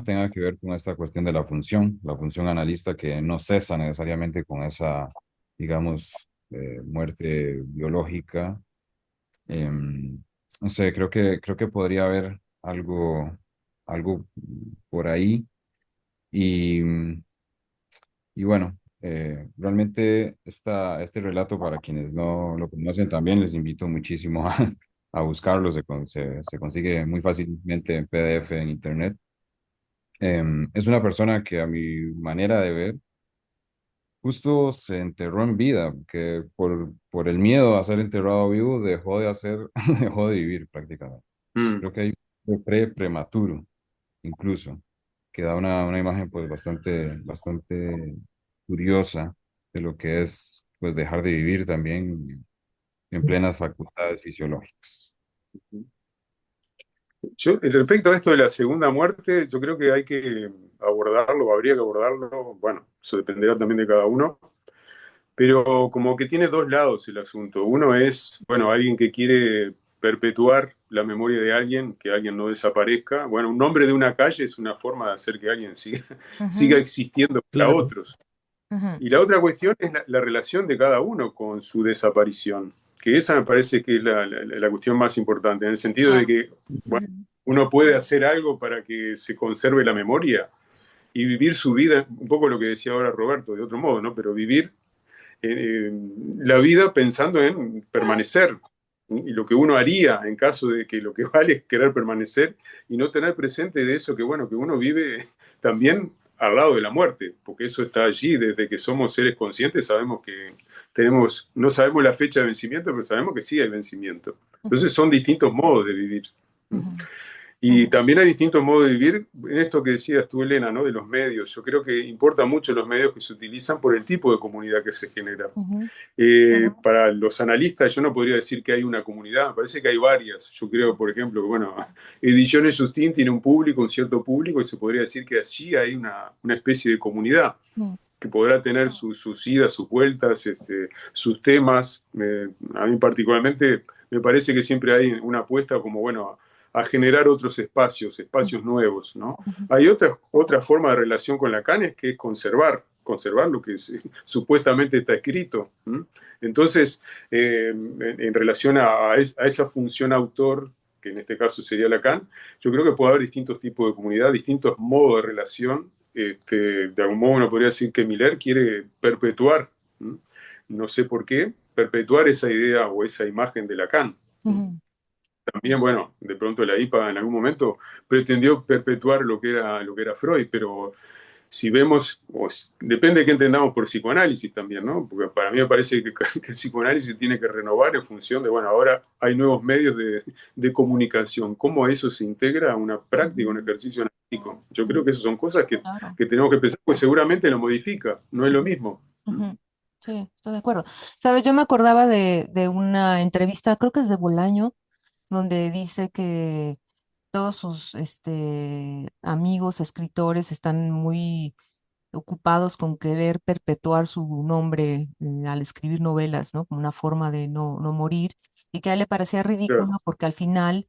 tenga que ver con esta cuestión de la función analista que no cesa necesariamente con esa, digamos, muerte biológica. Em, no sé, creo que podría haber algo por ahí. Y, y bueno, realmente este relato, para quienes no lo conocen, también les invito muchísimo a buscarlo. Se consigue muy fácilmente en PDF en Internet. Es una persona que a mi manera de ver, justo se enterró en vida, que por el miedo a ser enterrado vivo dejó de dejó de vivir prácticamente. Mm. Creo que hay un prematuro, incluso, que da una imagen pues bastante curiosa de lo que es pues dejar de vivir también en plenas facultades fisiológicas. Yo, respecto a esto de la segunda muerte, yo creo que hay que abordarlo, habría que abordarlo, bueno, eso dependerá también de cada uno, pero como que tiene dos lados el asunto. Uno es, bueno, alguien que quiere perpetuar la memoria de alguien, que alguien no desaparezca. Bueno, un nombre de una calle es una forma de hacer que alguien siga Ujú, existiendo para Claro. otros. ujú, Y la otra cuestión es la relación de cada uno con su desaparición, que esa me parece que es la cuestión más importante, en el sentido de claro. que, bueno, Ujú, uno puede hacer algo para que se conserve la memoria y vivir su vida, un poco lo que decía ahora Roberto, de otro modo, ¿no? Pero vivir eh, la vida pensando en permanecer. Y lo que uno haría en caso de que lo que vale es querer permanecer y no tener presente de eso que, bueno, que uno vive también al lado de la muerte, porque eso está allí desde que somos seres conscientes, sabemos que tenemos, no sabemos la fecha de vencimiento, pero sabemos que sí hay vencimiento. ujú, Entonces son distintos modos de vivir. ujú, Y también hay distintos modos de vivir. En esto que decías tú, Elena, ¿no? De los medios. Yo creo que importa mucho los medios que se utilizan por el tipo de comunidad que se genera. ujú, Para los analistas, yo no podría decir que hay una comunidad, me parece que hay varias. Yo creo, por ejemplo, que bueno, Ediciones Justín tiene un público, un cierto público, y se podría decir que allí hay una especie de comunidad ujú, que podrá tener sus idas, sus vueltas, sus temas. A mí particularmente me parece que siempre hay una apuesta como, bueno, a generar otros espacios, espacios nuevos, ¿no? ujú, Hay otra forma de relación con Lacan, es que es conservar conservar lo que supuestamente está escrito. Entonces, en relación a esa función autor, que en este caso sería Lacan, yo creo que puede haber distintos tipos de comunidad, distintos modos de relación. De algún modo uno podría decir que Miller quiere perpetuar, no sé por qué, perpetuar esa idea o esa imagen de Lacan. También, bueno, de pronto la IPA en algún momento pretendió perpetuar lo que era Freud, pero si vemos, depende de qué entendamos por psicoanálisis también, ¿no? Porque para mí me parece que el psicoanálisis tiene que renovar en función de, bueno, ahora hay nuevos medios de comunicación. ¿Cómo eso se integra a una práctica, un ejercicio analítico? Yo creo que esas son cosas que tenemos que pensar, pues seguramente lo modifica, no es lo mismo. Sí, estoy de acuerdo. Sabes, yo me acordaba de una entrevista, creo que es de Bolaño, donde dice que todos sus amigos escritores están muy ocupados con querer perpetuar su nombre al escribir novelas, ¿no? Como una forma de no morir, y que a él le parecía ridículo Claro. porque al final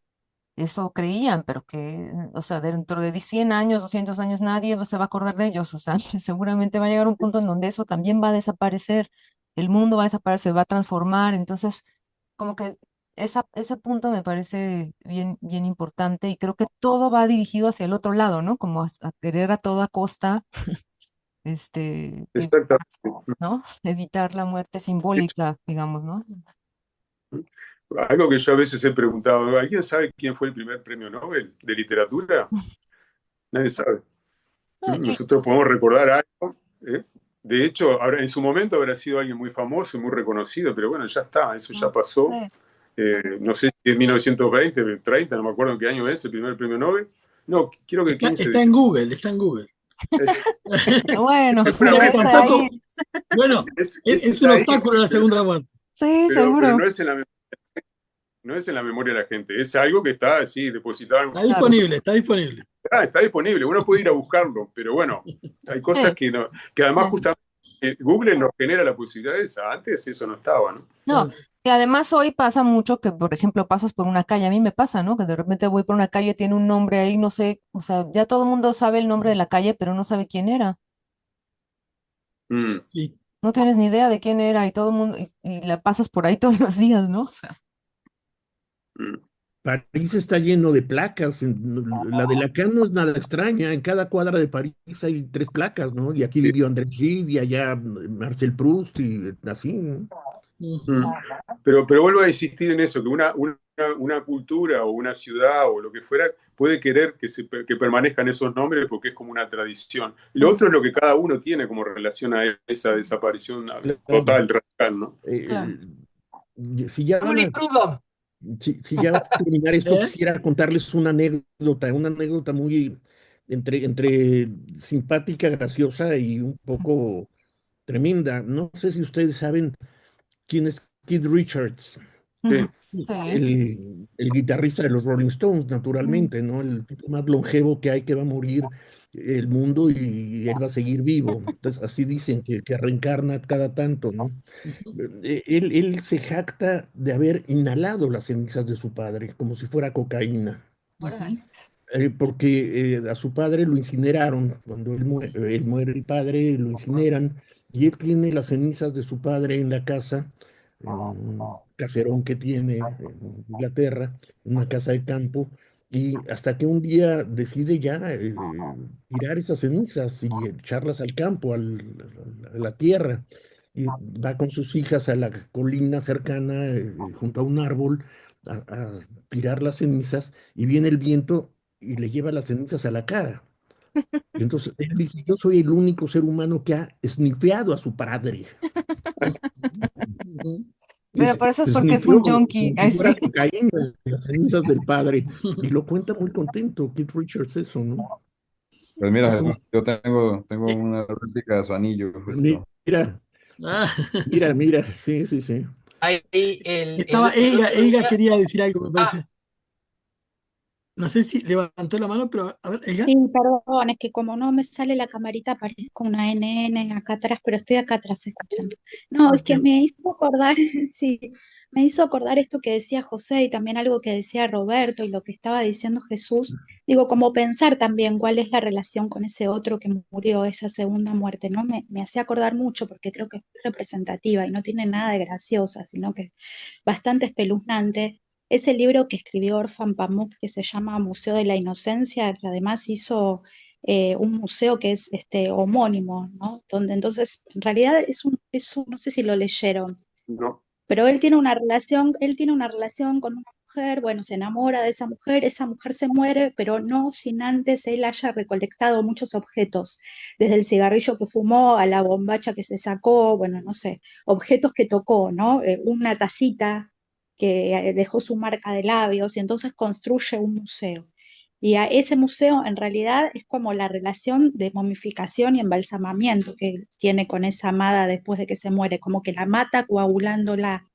eso creían, pero que, o sea, dentro de 100 años, 200 años, nadie se va a acordar de ellos, o sea, seguramente va a llegar un punto en donde eso también va a desaparecer, el mundo va a desaparecer, se va a transformar, entonces, como que ese punto me parece bien, bien importante y creo que todo va dirigido hacia el otro lado, ¿no? Como a querer a toda costa, evitar, Exactamente. ¿no? Evitar la muerte simbólica, digamos, ¿no? Algo que yo a veces he preguntado, ¿alguien sabe quién fue el primer premio Nobel de literatura? Nadie sabe. Nosotros podemos recordar algo. De hecho, en su momento habrá sido alguien muy famoso y muy reconocido, pero bueno, ya está, eso ya pasó. No sé si en 1920, 30, no me acuerdo en qué año es el primer premio Nobel. No, quiero que 15. Está en Google, está en Google. Bueno, O sea que tampoco, bueno, es un ahí, obstáculo la segunda muerte. Sí, pero seguro. no es en la memoria de la gente, es algo que está así depositado. Está disponible, está disponible. Está disponible, uno puede ir a buscarlo, pero bueno, hay cosas que además justamente Google nos genera la posibilidad de esa. Antes eso no estaba, ¿no? No, y además hoy pasa mucho que, por ejemplo, pasas por una calle, a mí me pasa, ¿no? Que de repente voy por una calle, tiene un nombre ahí, no sé, o sea, ya todo el mundo sabe el nombre de la calle, pero no sabe quién era. Sí. No tienes ni idea de quién era y todo el mundo, y la pasas por ahí todos los días, ¿no? O sea, París está lleno de placas. La de Lacan no es nada extraña. En cada cuadra de París hay 3 placas, ¿no? Y aquí vivió André Gide y allá Marcel Proust y así, ¿no? Pero vuelvo a insistir en eso, que una cultura o una ciudad o lo que fuera puede querer que permanezcan esos nombres porque es como una tradición. Y lo otro es lo que cada uno tiene como relación a esa desaparición total, radical, ¿no? Si ya van a, Crudo. si ya van a terminar esto, quisiera contarles una anécdota muy entre simpática, graciosa y un poco tremenda. No sé si ustedes saben quién es Keith Richards. Sí. El guitarrista de los Rolling Stones, naturalmente, ¿no? El tipo más longevo que hay, que va a morir el mundo y él va a seguir vivo. Entonces, así dicen que reencarna cada tanto, ¿no? Él se jacta de haber inhalado las cenizas de su padre, como si fuera cocaína. Porque a su padre lo incineraron, cuando él muere el padre, lo incineran, y él tiene las cenizas de su padre en la casa, en un caserón que tiene en Inglaterra, en una casa de campo, y hasta que un día decide ya tirar esas cenizas y echarlas al campo, a la tierra, y va con sus hijas a la colina cercana, junto a un árbol, a tirar las cenizas, y viene el viento y le lleva las cenizas a la cara. Y entonces él dice, yo soy el único ser humano que ha esnifeado a su padre. pero por eso es porque es Esnifeó un como junkie. si Ay, fuera sí. cocaína las cenizas del padre. Y lo cuenta muy contento, Keith Richards, eso, ¿no? Pues mira, Es Jesús, un- yo tengo una réplica de su anillo, justo. Mira, mira, sí, sí, sí. Ahí Estaba el otro Elga día. quería decir algo, me parece. No sé si levantó la mano, pero a ver, Elga. Sí, perdón, es que como no me sale la camarita, aparezco una NN acá atrás, pero estoy acá atrás escuchando. No, es que me hizo acordar, sí, Me hizo acordar esto que decía José y también algo que decía Roberto y lo que estaba diciendo Jesús. Digo, como pensar también cuál es la relación con ese otro que murió, esa segunda muerte, ¿no? Me hacía acordar mucho porque creo que es muy representativa y no tiene nada de graciosa, sino que es bastante espeluznante. Ese libro que escribió Orhan Pamuk que se llama Museo de la Inocencia, que además hizo un museo que es homónimo, ¿no? Donde entonces, en realidad no sé si lo leyeron, No, pero él tiene una relación con una mujer, bueno, se enamora de esa mujer se muere, pero no sin antes él haya recolectado muchos objetos, desde el cigarrillo que fumó a la bombacha que se sacó, bueno, no sé, objetos que tocó, ¿no? Una tacita que dejó su marca de labios y entonces construye un museo. Y a ese museo en realidad es como la relación de momificación y embalsamamiento que tiene con esa amada después de que se muere, como que la mata coagulándola,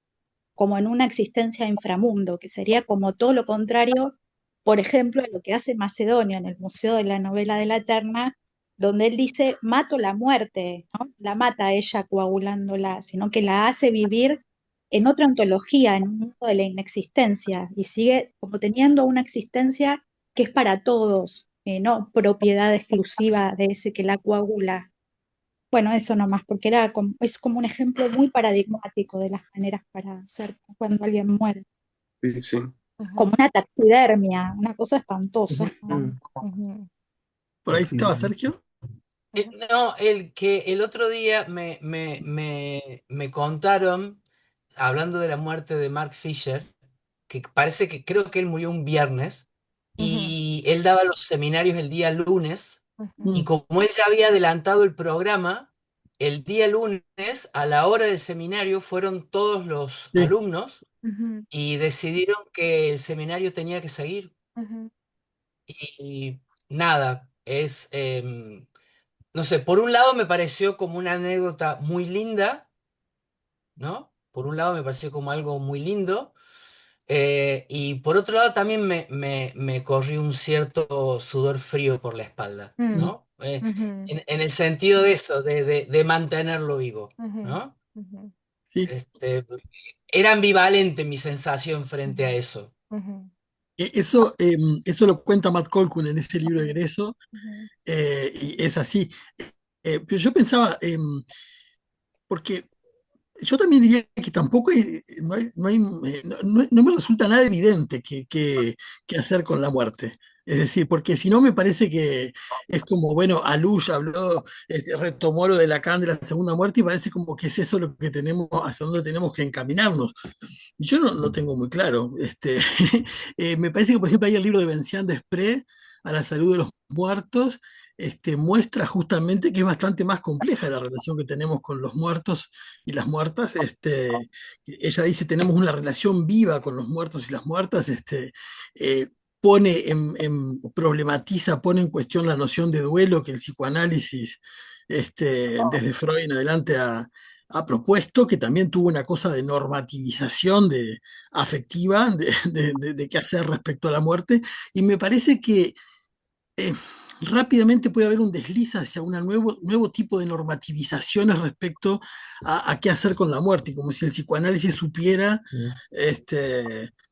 como en una existencia inframundo, que sería como todo lo contrario, por ejemplo, a lo que hace Macedonio en el Museo de la Novela de la Eterna, donde él dice, mato la muerte, ¿no? La mata a ella coagulándola, sino que la hace vivir en otra ontología, en un mundo de la inexistencia, y sigue como teniendo una existencia que es para todos, no propiedad exclusiva de ese que la coagula. Bueno, eso nomás, porque es como un ejemplo muy paradigmático de las maneras para hacer cuando alguien muere. sí, sí. Como una taxidermia, una cosa espantosa. Mm, Ujú, ¿Por ahí así estaba es. Sergio? ujú, No, el que el otro día me contaron, hablando de la muerte de Mark Fisher, que parece que creo que él murió un viernes ujú, y él daba los seminarios el día lunes ujú, y Mm, como él ya había adelantado el programa, el día lunes a la hora del seminario fueron todos los sí. alumnos ujú, y decidieron que el seminario tenía que seguir ujú, y nada, no sé, por un lado me pareció como una anécdota muy linda, ¿no? Por un lado me pareció como algo muy lindo. Y por otro lado también me corrió un cierto sudor frío por la espalda, Mm, ¿no? ujú, En el sentido de eso, de mantenerlo vivo, ujú, ¿no? ujú, sí. Este, era ambivalente mi sensación frente a eso. ujú, Eso lo cuenta Matt Colquhoun en ese libro de egreso, ujú, y es así. Pero yo pensaba, porque yo también diría que tampoco no me resulta nada evidente qué hacer con la muerte. Es decir, porque si no me parece que es como, bueno, Alush habló, retomó lo de Lacan de la segunda muerte y parece como que es eso lo que tenemos, hacia dónde tenemos que encaminarnos. Y yo no tengo muy claro. Me parece que, por ejemplo, hay el libro de Vincent Desprez, A la salud de los muertos, muestra justamente que es bastante más compleja la relación que tenemos con los muertos y las muertas. Ella dice, tenemos una relación viva con los muertos y las muertas. Eh, problematiza, pone en cuestión la noción de duelo que el psicoanálisis, desde Freud en adelante, ha propuesto, que también tuvo una cosa de normativización afectiva de qué hacer respecto a la muerte, y me parece que eh, rápidamente puede haber un desliz hacia un nuevo tipo de normativizaciones respecto a qué hacer con la muerte, y como si el psicoanálisis supiera, Mm.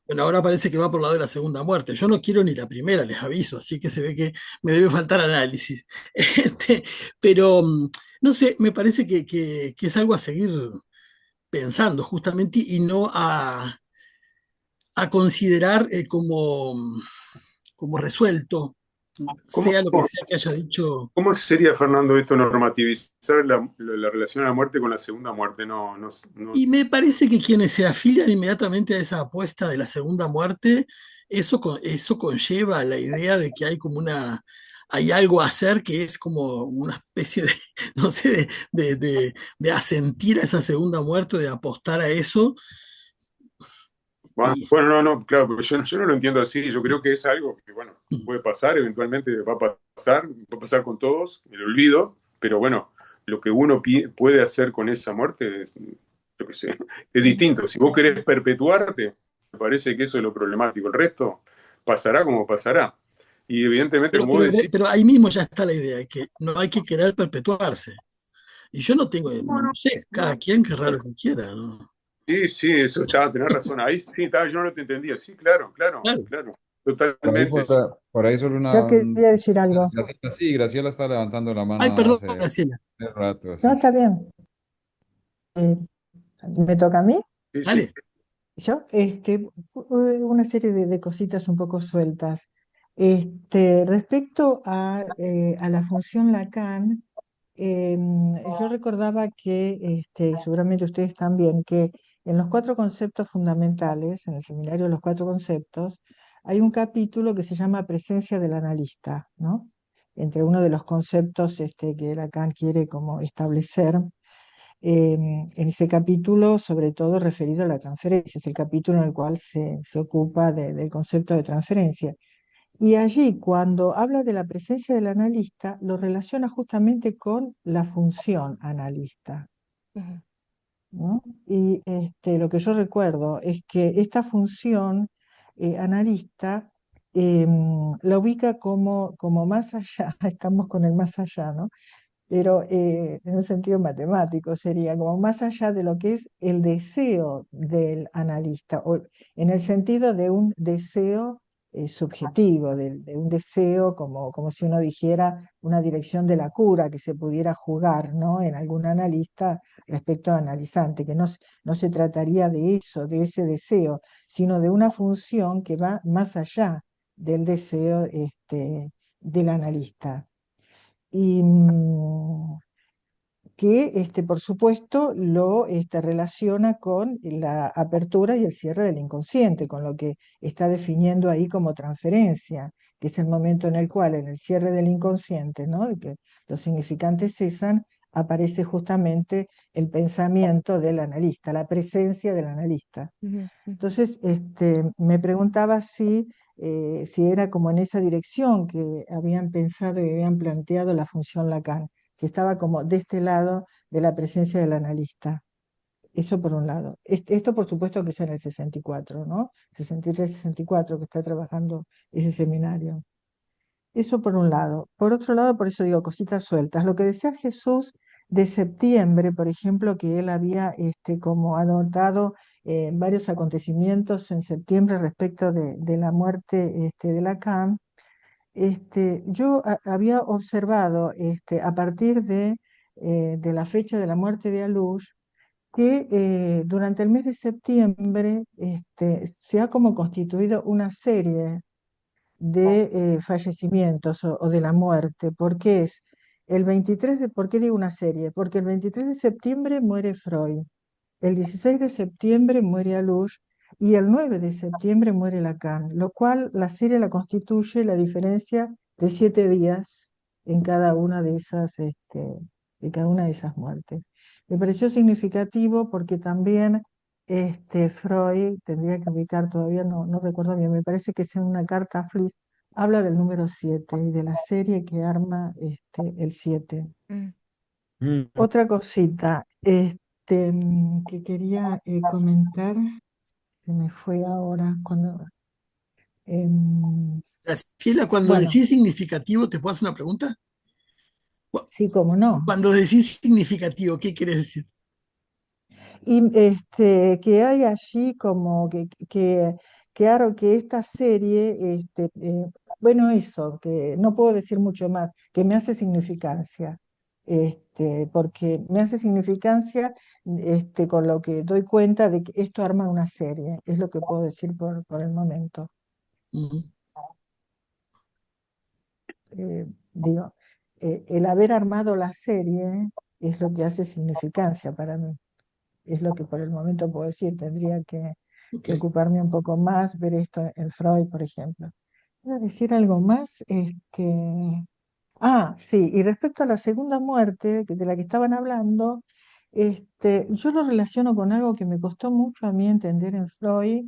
bueno, ahora parece que va por el lado de la segunda muerte. Yo no quiero ni la primera, les aviso, así que se ve que me debe faltar análisis. Pero, no sé, me parece que es algo a seguir pensando justamente y no a considerar como resuelto, ¿Cómo, sea lo que cómo, sea que haya dicho. cómo sería, Fernando, esto normativizar la relación a la muerte con la segunda muerte? No, no, no. Y me parece que quienes se afilian inmediatamente a esa apuesta de la segunda muerte, eso conlleva la idea de que hay algo a hacer que es como una especie de, no sé, de asentir a esa segunda muerte, de apostar a eso. Y, Bueno, no, no, claro, porque yo no lo entiendo así. Yo creo que es algo que, bueno, puede pasar, eventualmente va a pasar con todos, el olvido, pero bueno, lo que uno puede hacer con esa muerte, yo qué sé, es distinto. Si vos querés perpetuarte, me parece que eso es lo problemático. El resto pasará como pasará. Y evidentemente, pero, como vos pero, decís, pero ahí mismo ya está la idea, que no hay que querer perpetuarse. Y yo no tengo, no sé, cada quien querrá lo que quiera, ¿no? Sí, sí, eso estaba, tenés razón. Ahí sí, estaba, yo no te entendía. Sí, claro, claro, Claro. claro. Por ahí, Totalmente. por, Sí. por ahí solo Yo una... quería decir algo. Graciela, sí, Graciela está levantando la Ay, mano perdón, hace Graciela. un rato, No, así. está bien. Eh, ¿Me toca a mí? Sí, sí. Dale. Yo, una serie de cositas un poco sueltas. Respecto a la función Lacan, yo recordaba que, y seguramente ustedes también, que en los cuatro conceptos fundamentales, en el seminario de los cuatro conceptos, hay un capítulo que se llama presencia del analista, ¿no? Entre uno de los conceptos que Lacan quiere como establecer en ese capítulo, sobre todo referido a la transferencia, es el capítulo en el cual se ocupa del concepto de transferencia. Y allí, cuando habla de la presencia del analista, lo relaciona justamente con la función analista, Ujú, ¿no? Y lo que yo recuerdo es que esta función analista la ubica como más allá, estamos con el más allá, ¿no? Pero en un sentido matemático sería como más allá de lo que es el deseo del analista, o en el sentido de un deseo subjetivo, de un deseo como si uno dijera una dirección de la cura que se pudiera jugar, ¿no? En algún analista respecto a analizante, que no se trataría de eso, de ese deseo, sino de una función que va más allá del deseo del analista. Y que por supuesto lo relaciona con la apertura y el cierre del inconsciente, con lo que está definiendo ahí como transferencia, que es el momento en el cual en el cierre del inconsciente, ¿no? De que los significantes cesan, aparece justamente el pensamiento del analista, la presencia del analista. ujú, ujú. Entonces, me preguntaba si era como en esa dirección que habían pensado y habían planteado la función Lacan, si estaba como de este lado de la presencia del analista. Eso por un lado. Esto por supuesto que es en el 64, ¿no? 63-64 que está trabajando ese seminario. Eso por un lado. Por otro lado, por eso digo cositas sueltas. Lo que decía Jesús de septiembre, por ejemplo, que él había como anotado varios acontecimientos en septiembre respecto de la muerte de Lacan. Yo había observado a partir de la fecha de la muerte de Alush que durante el mes de septiembre se ha como constituido una serie de fallecimientos o de la muerte, porque es ¿por qué digo una serie? Porque el 23 de septiembre muere Freud, el 16 de septiembre muere Alush y el 9 de septiembre muere Lacan, lo cual la serie la constituye la diferencia de 7 días en cada una de cada una de esas muertes. Me pareció significativo porque también Freud, tendría que ubicar todavía, no recuerdo bien, me parece que es en una carta a Fliss, habla del número 7 y de la serie que arma el 7. Mm. Mm. Otra cosita que quería comentar, se me fue ahora em, Graciela, cuando bueno, decís significativo, ¿te puedo hacer una pregunta? Cu- sí, cómo no. Cuando decís significativo, ¿qué querés decir? Y que hay allí como que esta serie, bueno, eso, que no puedo decir mucho más, que me hace significancia, porque me hace significancia con lo que doy cuenta de que esto arma una serie, es lo que puedo decir por el momento. Ujú. Digo, el haber armado la serie es lo que hace significancia para mí. Es lo que por el momento puedo decir. Tendría Ok. que ocuparme un poco más, ver esto en Freud, por ejemplo. ¿Voy a decir algo más? Sí, y respecto a la segunda muerte, de la que estaban hablando, yo lo relaciono con algo que me costó mucho a mí entender en Freud,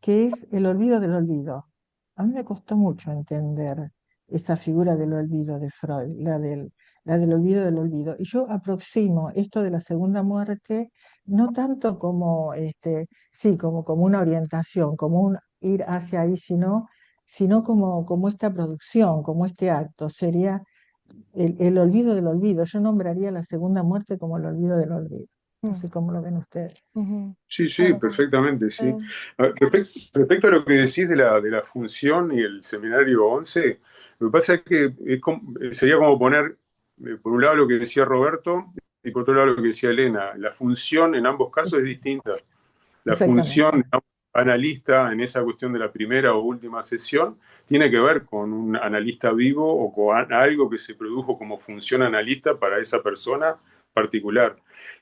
que es el olvido del olvido. A mí me costó mucho entender esa figura del olvido de Freud, la del olvido del olvido. Y yo aproximo esto de la segunda muerte no tanto como, sí, como una orientación, como un ir hacia ahí, sino como esta producción, como este acto. Sería el olvido del olvido. Yo nombraría la segunda muerte como el olvido del olvido. No sé cómo lo ven ustedes. Sí, sí, perfectamente, sí. Respecto a lo que decís de la función y el seminario 11, lo que pasa es que sería como poner, por un lado lo que decía Roberto y por otro lado lo que decía Elena. La función en ambos casos es distinta. La función, Exactamente. digamos, analista en esa cuestión de la primera o última sesión tiene que ver con un analista vivo o con algo que se produjo como función analista para esa persona particular.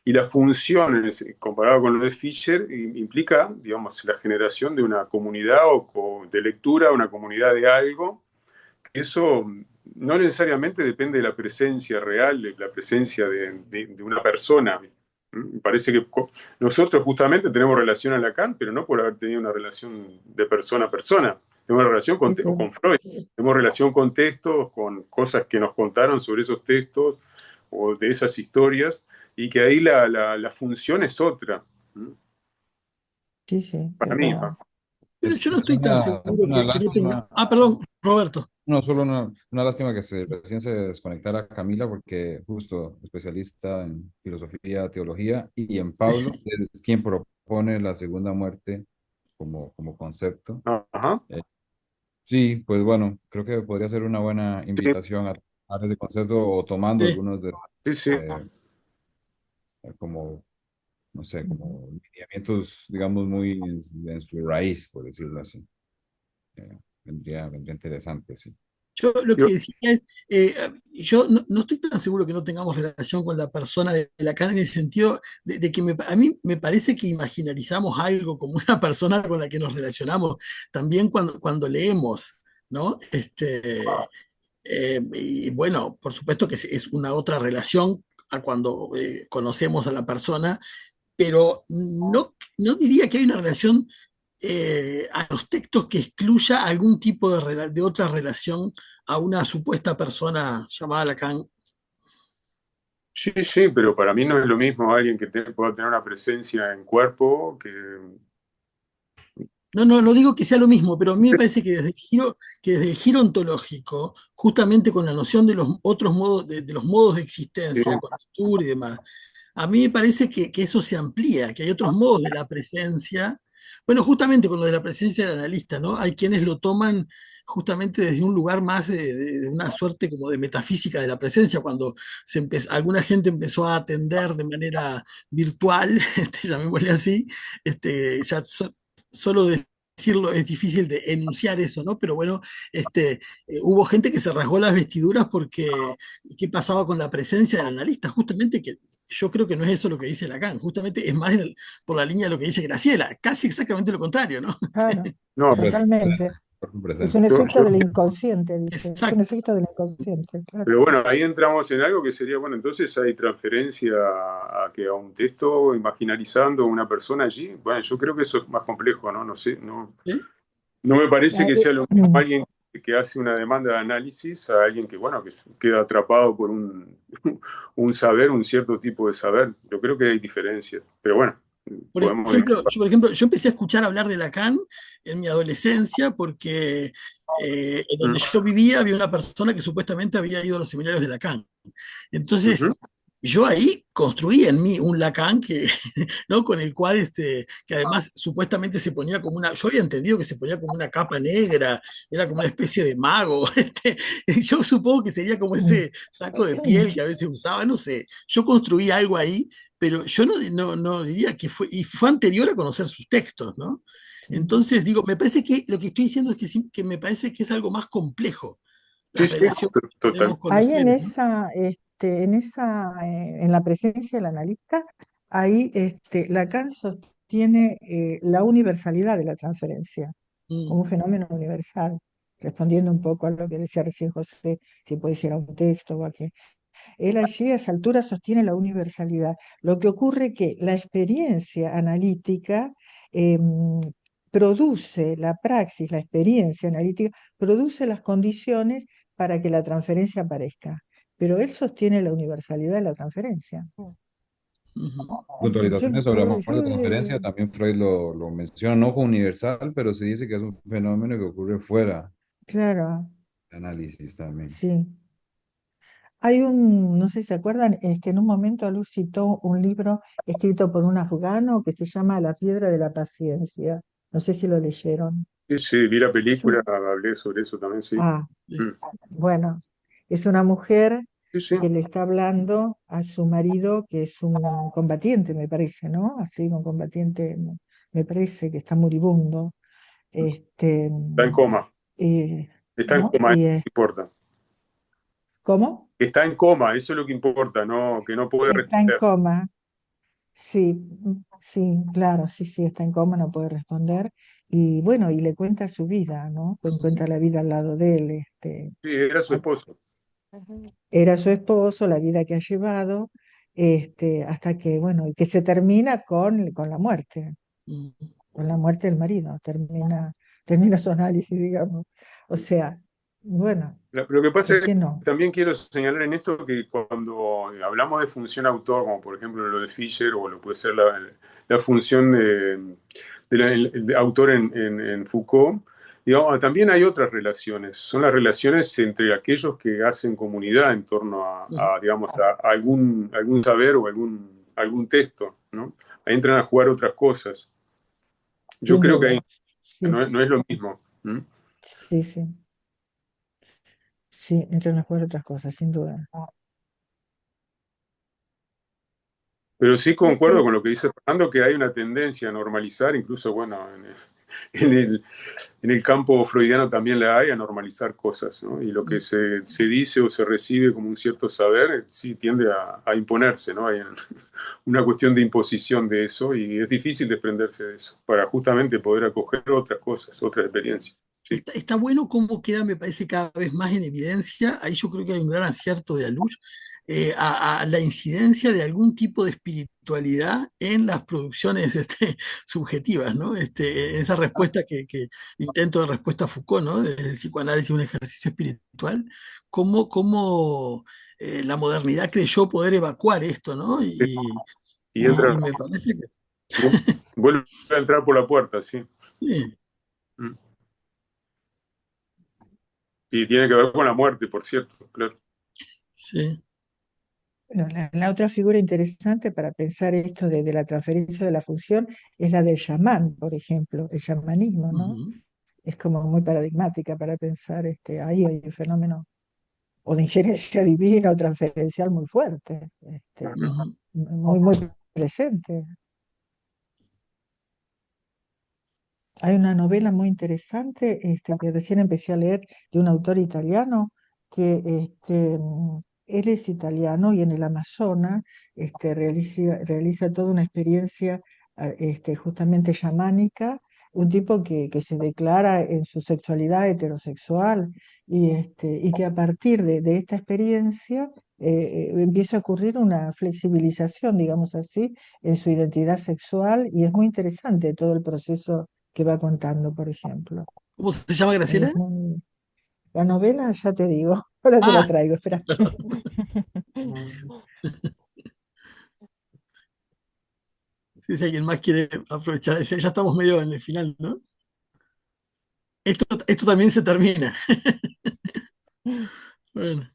Y la función, comparado con lo de Fisher, implica, digamos, la generación de una comunidad o de lectura, una comunidad de algo. Eso no necesariamente depende de la presencia real, de la presencia de una persona. Me parece que nosotros justamente tenemos relación a Lacan, pero no por haber tenido una relación de persona a persona. Tenemos relación Sí, sí. con Freud, tenemos relación con textos, con cosas que nos contaron sobre esos textos o de esas historias, y que ahí la función es otra. Sí, sí, Para es mí, verdad. ¿no? Pero yo no Es estoy tan seguro una que no tenga. lástima, Ah, perdón, Roberto. no, solo una lástima que recién se desconectara Camila, porque justo especialista en filosofía, teología, y en Pablo, es quien propone la segunda muerte como concepto. Ajá. Sí, pues bueno, creo que podría ser una buena invitación a tomar ese concepto o tomando Sí. algunos de Sí, sí. como, no sé, como lineamientos, digamos, muy en su raíz, por decirlo así. Vendría interesante, sí. Yo lo Yo- que decía es, yo no estoy tan seguro que no tengamos relación con la persona de Lacan en el sentido de que a mí me parece que imaginarizamos algo como una persona con la que nos relacionamos también cuando leemos, ¿no? Y bueno, por supuesto que es una otra relación a cuando conocemos a la persona, pero no diría que hay una relación a los textos que excluya algún tipo de otra relación a una supuesta persona llamada Lacan. Sí, sí, pero para mí no es lo mismo alguien que pueda tener una presencia en cuerpo que... No digo que sea lo mismo, pero a mí me parece que desde el giro ontológico, justamente con la noción de los otros modos, de los modos de existencia, con Latour y demás, a mí me parece que eso se amplía, que hay otros modos de la presencia. Bueno, justamente con lo de la presencia del analista, ¿no? Hay quienes lo toman justamente desde un lugar más de una suerte como de metafísica de la presencia, cuando alguna gente empezó a atender de manera virtual, llamémosle así, ya solo decirlo es difícil de enunciar eso, ¿no? Pero bueno, hubo gente que se rasgó las vestiduras porque qué pasaba con la presencia del analista, justamente que yo creo que no es eso lo que dice Lacan, justamente es más por la línea de lo que dice Graciela, casi exactamente lo contrario, ¿no? Claro, No, totalmente. Es un Presente. efecto yo- del inconsciente, dice. Es un Exacto. efecto del inconsciente, claro. pero bueno, ahí entramos en algo que sería, bueno, entonces hay transferencia a un texto imaginarizando una persona allí. Bueno, yo creo que eso es más complejo, ¿no? No sé, ¿Sí? no me parece Ah, que sea lo mismo alguien que hace una demanda de análisis a alguien que, bueno, que queda atrapado por un saber, un cierto tipo de saber. Yo creo que hay diferencias, pero bueno, Por podemos... ejemplo, yo empecé a escuchar hablar de Lacan en mi adolescencia porque en donde yo vivía había una persona que supuestamente había ido a los seminarios de Lacan. Entonces, Ujú. yo ahí construí en mí un Lacan ¿no? Con el cual, que además supuestamente se ponía como yo había entendido que se ponía como una capa negra, era como una especie de mago. Yo supongo que sería como ese saco de piel que a veces usaba, no sé. Yo construí algo ahí, pero yo no diría que y fue anterior a conocer sus textos, ¿no? Entonces, digo, me parece que lo que estoy diciendo es que me parece que es algo más complejo Sí, la sí, relación que total. tenemos con los ahí seres, ¿no? en la presencia del analista, ahí Lacan sostiene la universalidad de la transferencia Mm. como un fenómeno universal, respondiendo un poco a lo que decía recién José, si puede ser a un texto o a qué. Él allí a esa altura sostiene la universalidad. Lo que ocurre que la experiencia analítica produce, la praxis, la experiencia analítica, produce las condiciones para que la transferencia aparezca. Pero él sostiene la universalidad de la transferencia. Ujú. Yo, Puntualizaciones sobre yo, amor de yo, transferencia, también Freud lo menciona, no como universal, pero se dice que es un fenómeno que ocurre fuera claro, de análisis también. sí. no sé si se acuerdan, es que en un momento Luz citó un libro escrito por un afgano que se llama La piedra de la paciencia. No sé si lo leyeron. Sí, sí, vi la Es película, un- hablé sobre eso también, sí. ah, Sí. Mm. bueno, es una mujer Sí, sí, que le está hablando a su marido, que es un combatiente, me parece, ¿no? Así, un combatiente, me parece que está moribundo. Este, está en coma. Está en ¿No? coma, eso es lo que importa. ¿Cómo? Está en coma, eso es lo que importa, no, que no puede Está en responder. coma. Sí, sí, claro, sí, sí, está en coma, no puede responder. Y bueno, y le cuenta su vida, ¿no? Cuenta la vida al lado de él. Sí, era su A- esposo. Era su esposo, la vida que ha llevado, hasta que, bueno, y que se termina Mm. con la muerte del marido, termina su análisis, digamos. O sea, bueno, Lo que pasa ¿por es qué que no? también quiero señalar en esto que cuando hablamos de función autor, como por ejemplo lo de Fischer, o lo puede ser la función de autor en Foucault, digamos, también hay otras relaciones. Son las relaciones entre aquellos que hacen comunidad en torno digamos, a algún saber o algún texto, ¿no? Ahí entran a jugar otras cosas. Yo Sin creo que ahí duda. Sí, no es lo mismo. ¿M? sí, sí. Sí, entran a jugar otras cosas, sin duda. Pero sí Ok, concuerdo con lo que dice Fernando, que hay una tendencia a normalizar, incluso, bueno, en el, en el campo freudiano también la hay, a normalizar cosas, ¿no? Y lo que se dice o se recibe como un cierto saber, sí tiende a imponerse, ¿no? Hay una cuestión de imposición de eso y es difícil desprenderse de eso para justamente poder acoger otras cosas, otras experiencias. Sí, Está bueno cómo queda, me parece, cada vez más en evidencia, ahí yo creo que hay un gran acierto de Alush, a la incidencia de algún tipo de espiritualidad en las producciones subjetivas, ¿no? Esa respuesta intento de respuesta a Foucault, ¿no? El psicoanálisis un ejercicio espiritual, cómo la modernidad creyó poder evacuar esto, ¿no? y entra, Y me parece que vuelve a entrar por la puerta, sí. sí, Mm. Y tiene que ver con la muerte, por cierto, claro. sí. bueno, la otra figura interesante para pensar esto de la transferencia de la función es la del chamán, por ejemplo, el chamanismo, ¿no? Ujú, Es como muy paradigmática para pensar, ahí hay un fenómeno o de injerencia divina o transferencial muy fuerte, ujú, muy presente. Hay una novela muy interesante, que recién empecé a leer, de un autor italiano que él es italiano y en el Amazonas realiza toda una experiencia justamente chamánica, un tipo que se declara en su sexualidad heterosexual y que a partir de esta experiencia empieza a ocurrir una flexibilización, digamos así, en su identidad sexual y es muy interesante todo el proceso que va contando, por ejemplo. ¿Cómo se llama, Graciela? Es muy... La novela, ya te digo, ahora te la Ah, traigo, espera. perdón. Si alguien más quiere aprovechar, ya estamos medio en el final, ¿no? Esto también se termina. Bueno,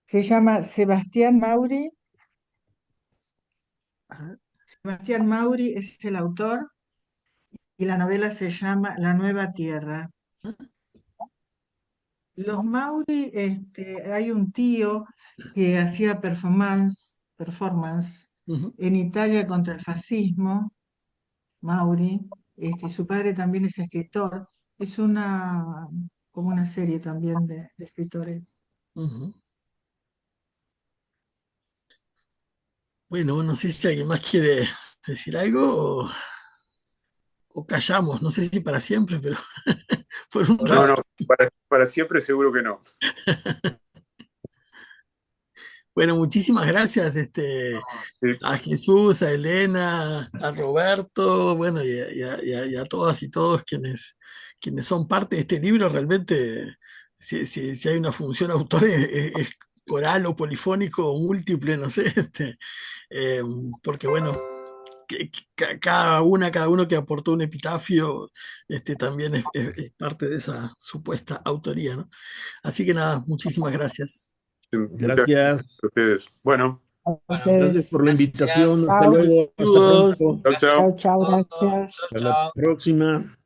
Se llama Sebastián Mauri. ajá, Sebastián Mauri es el autor y la novela se llama La Nueva Tierra. Los Mauri, hay un tío que hacía performance ujú, en Italia contra el fascismo, Mauri, su padre también es escritor, es como una serie también de escritores. ujú. Bueno, no sé si alguien más quiere decir algo o callamos, no sé si para siempre, pero por un No, no, rato. para siempre seguro que no. Bueno, muchísimas gracias Sí, a Jesús, a Elena, a Roberto, bueno, y a todas y todos quienes son parte de este libro. Realmente, si hay una función autor, es coral o polifónico o múltiple, no sé, porque bueno. cada uno que aportó un epitafio, también es parte de esa supuesta autoría, ¿no? Así que nada, muchísimas gracias. Muchas Gracias. gracias a ustedes. Bueno, A Bueno, Gracias ustedes. por la invitación. gracias. Hasta Chao, luego. Hasta Saludos. pronto. chao, chao. chao, Todos. gracias. Chao, Hasta la chao. próxima.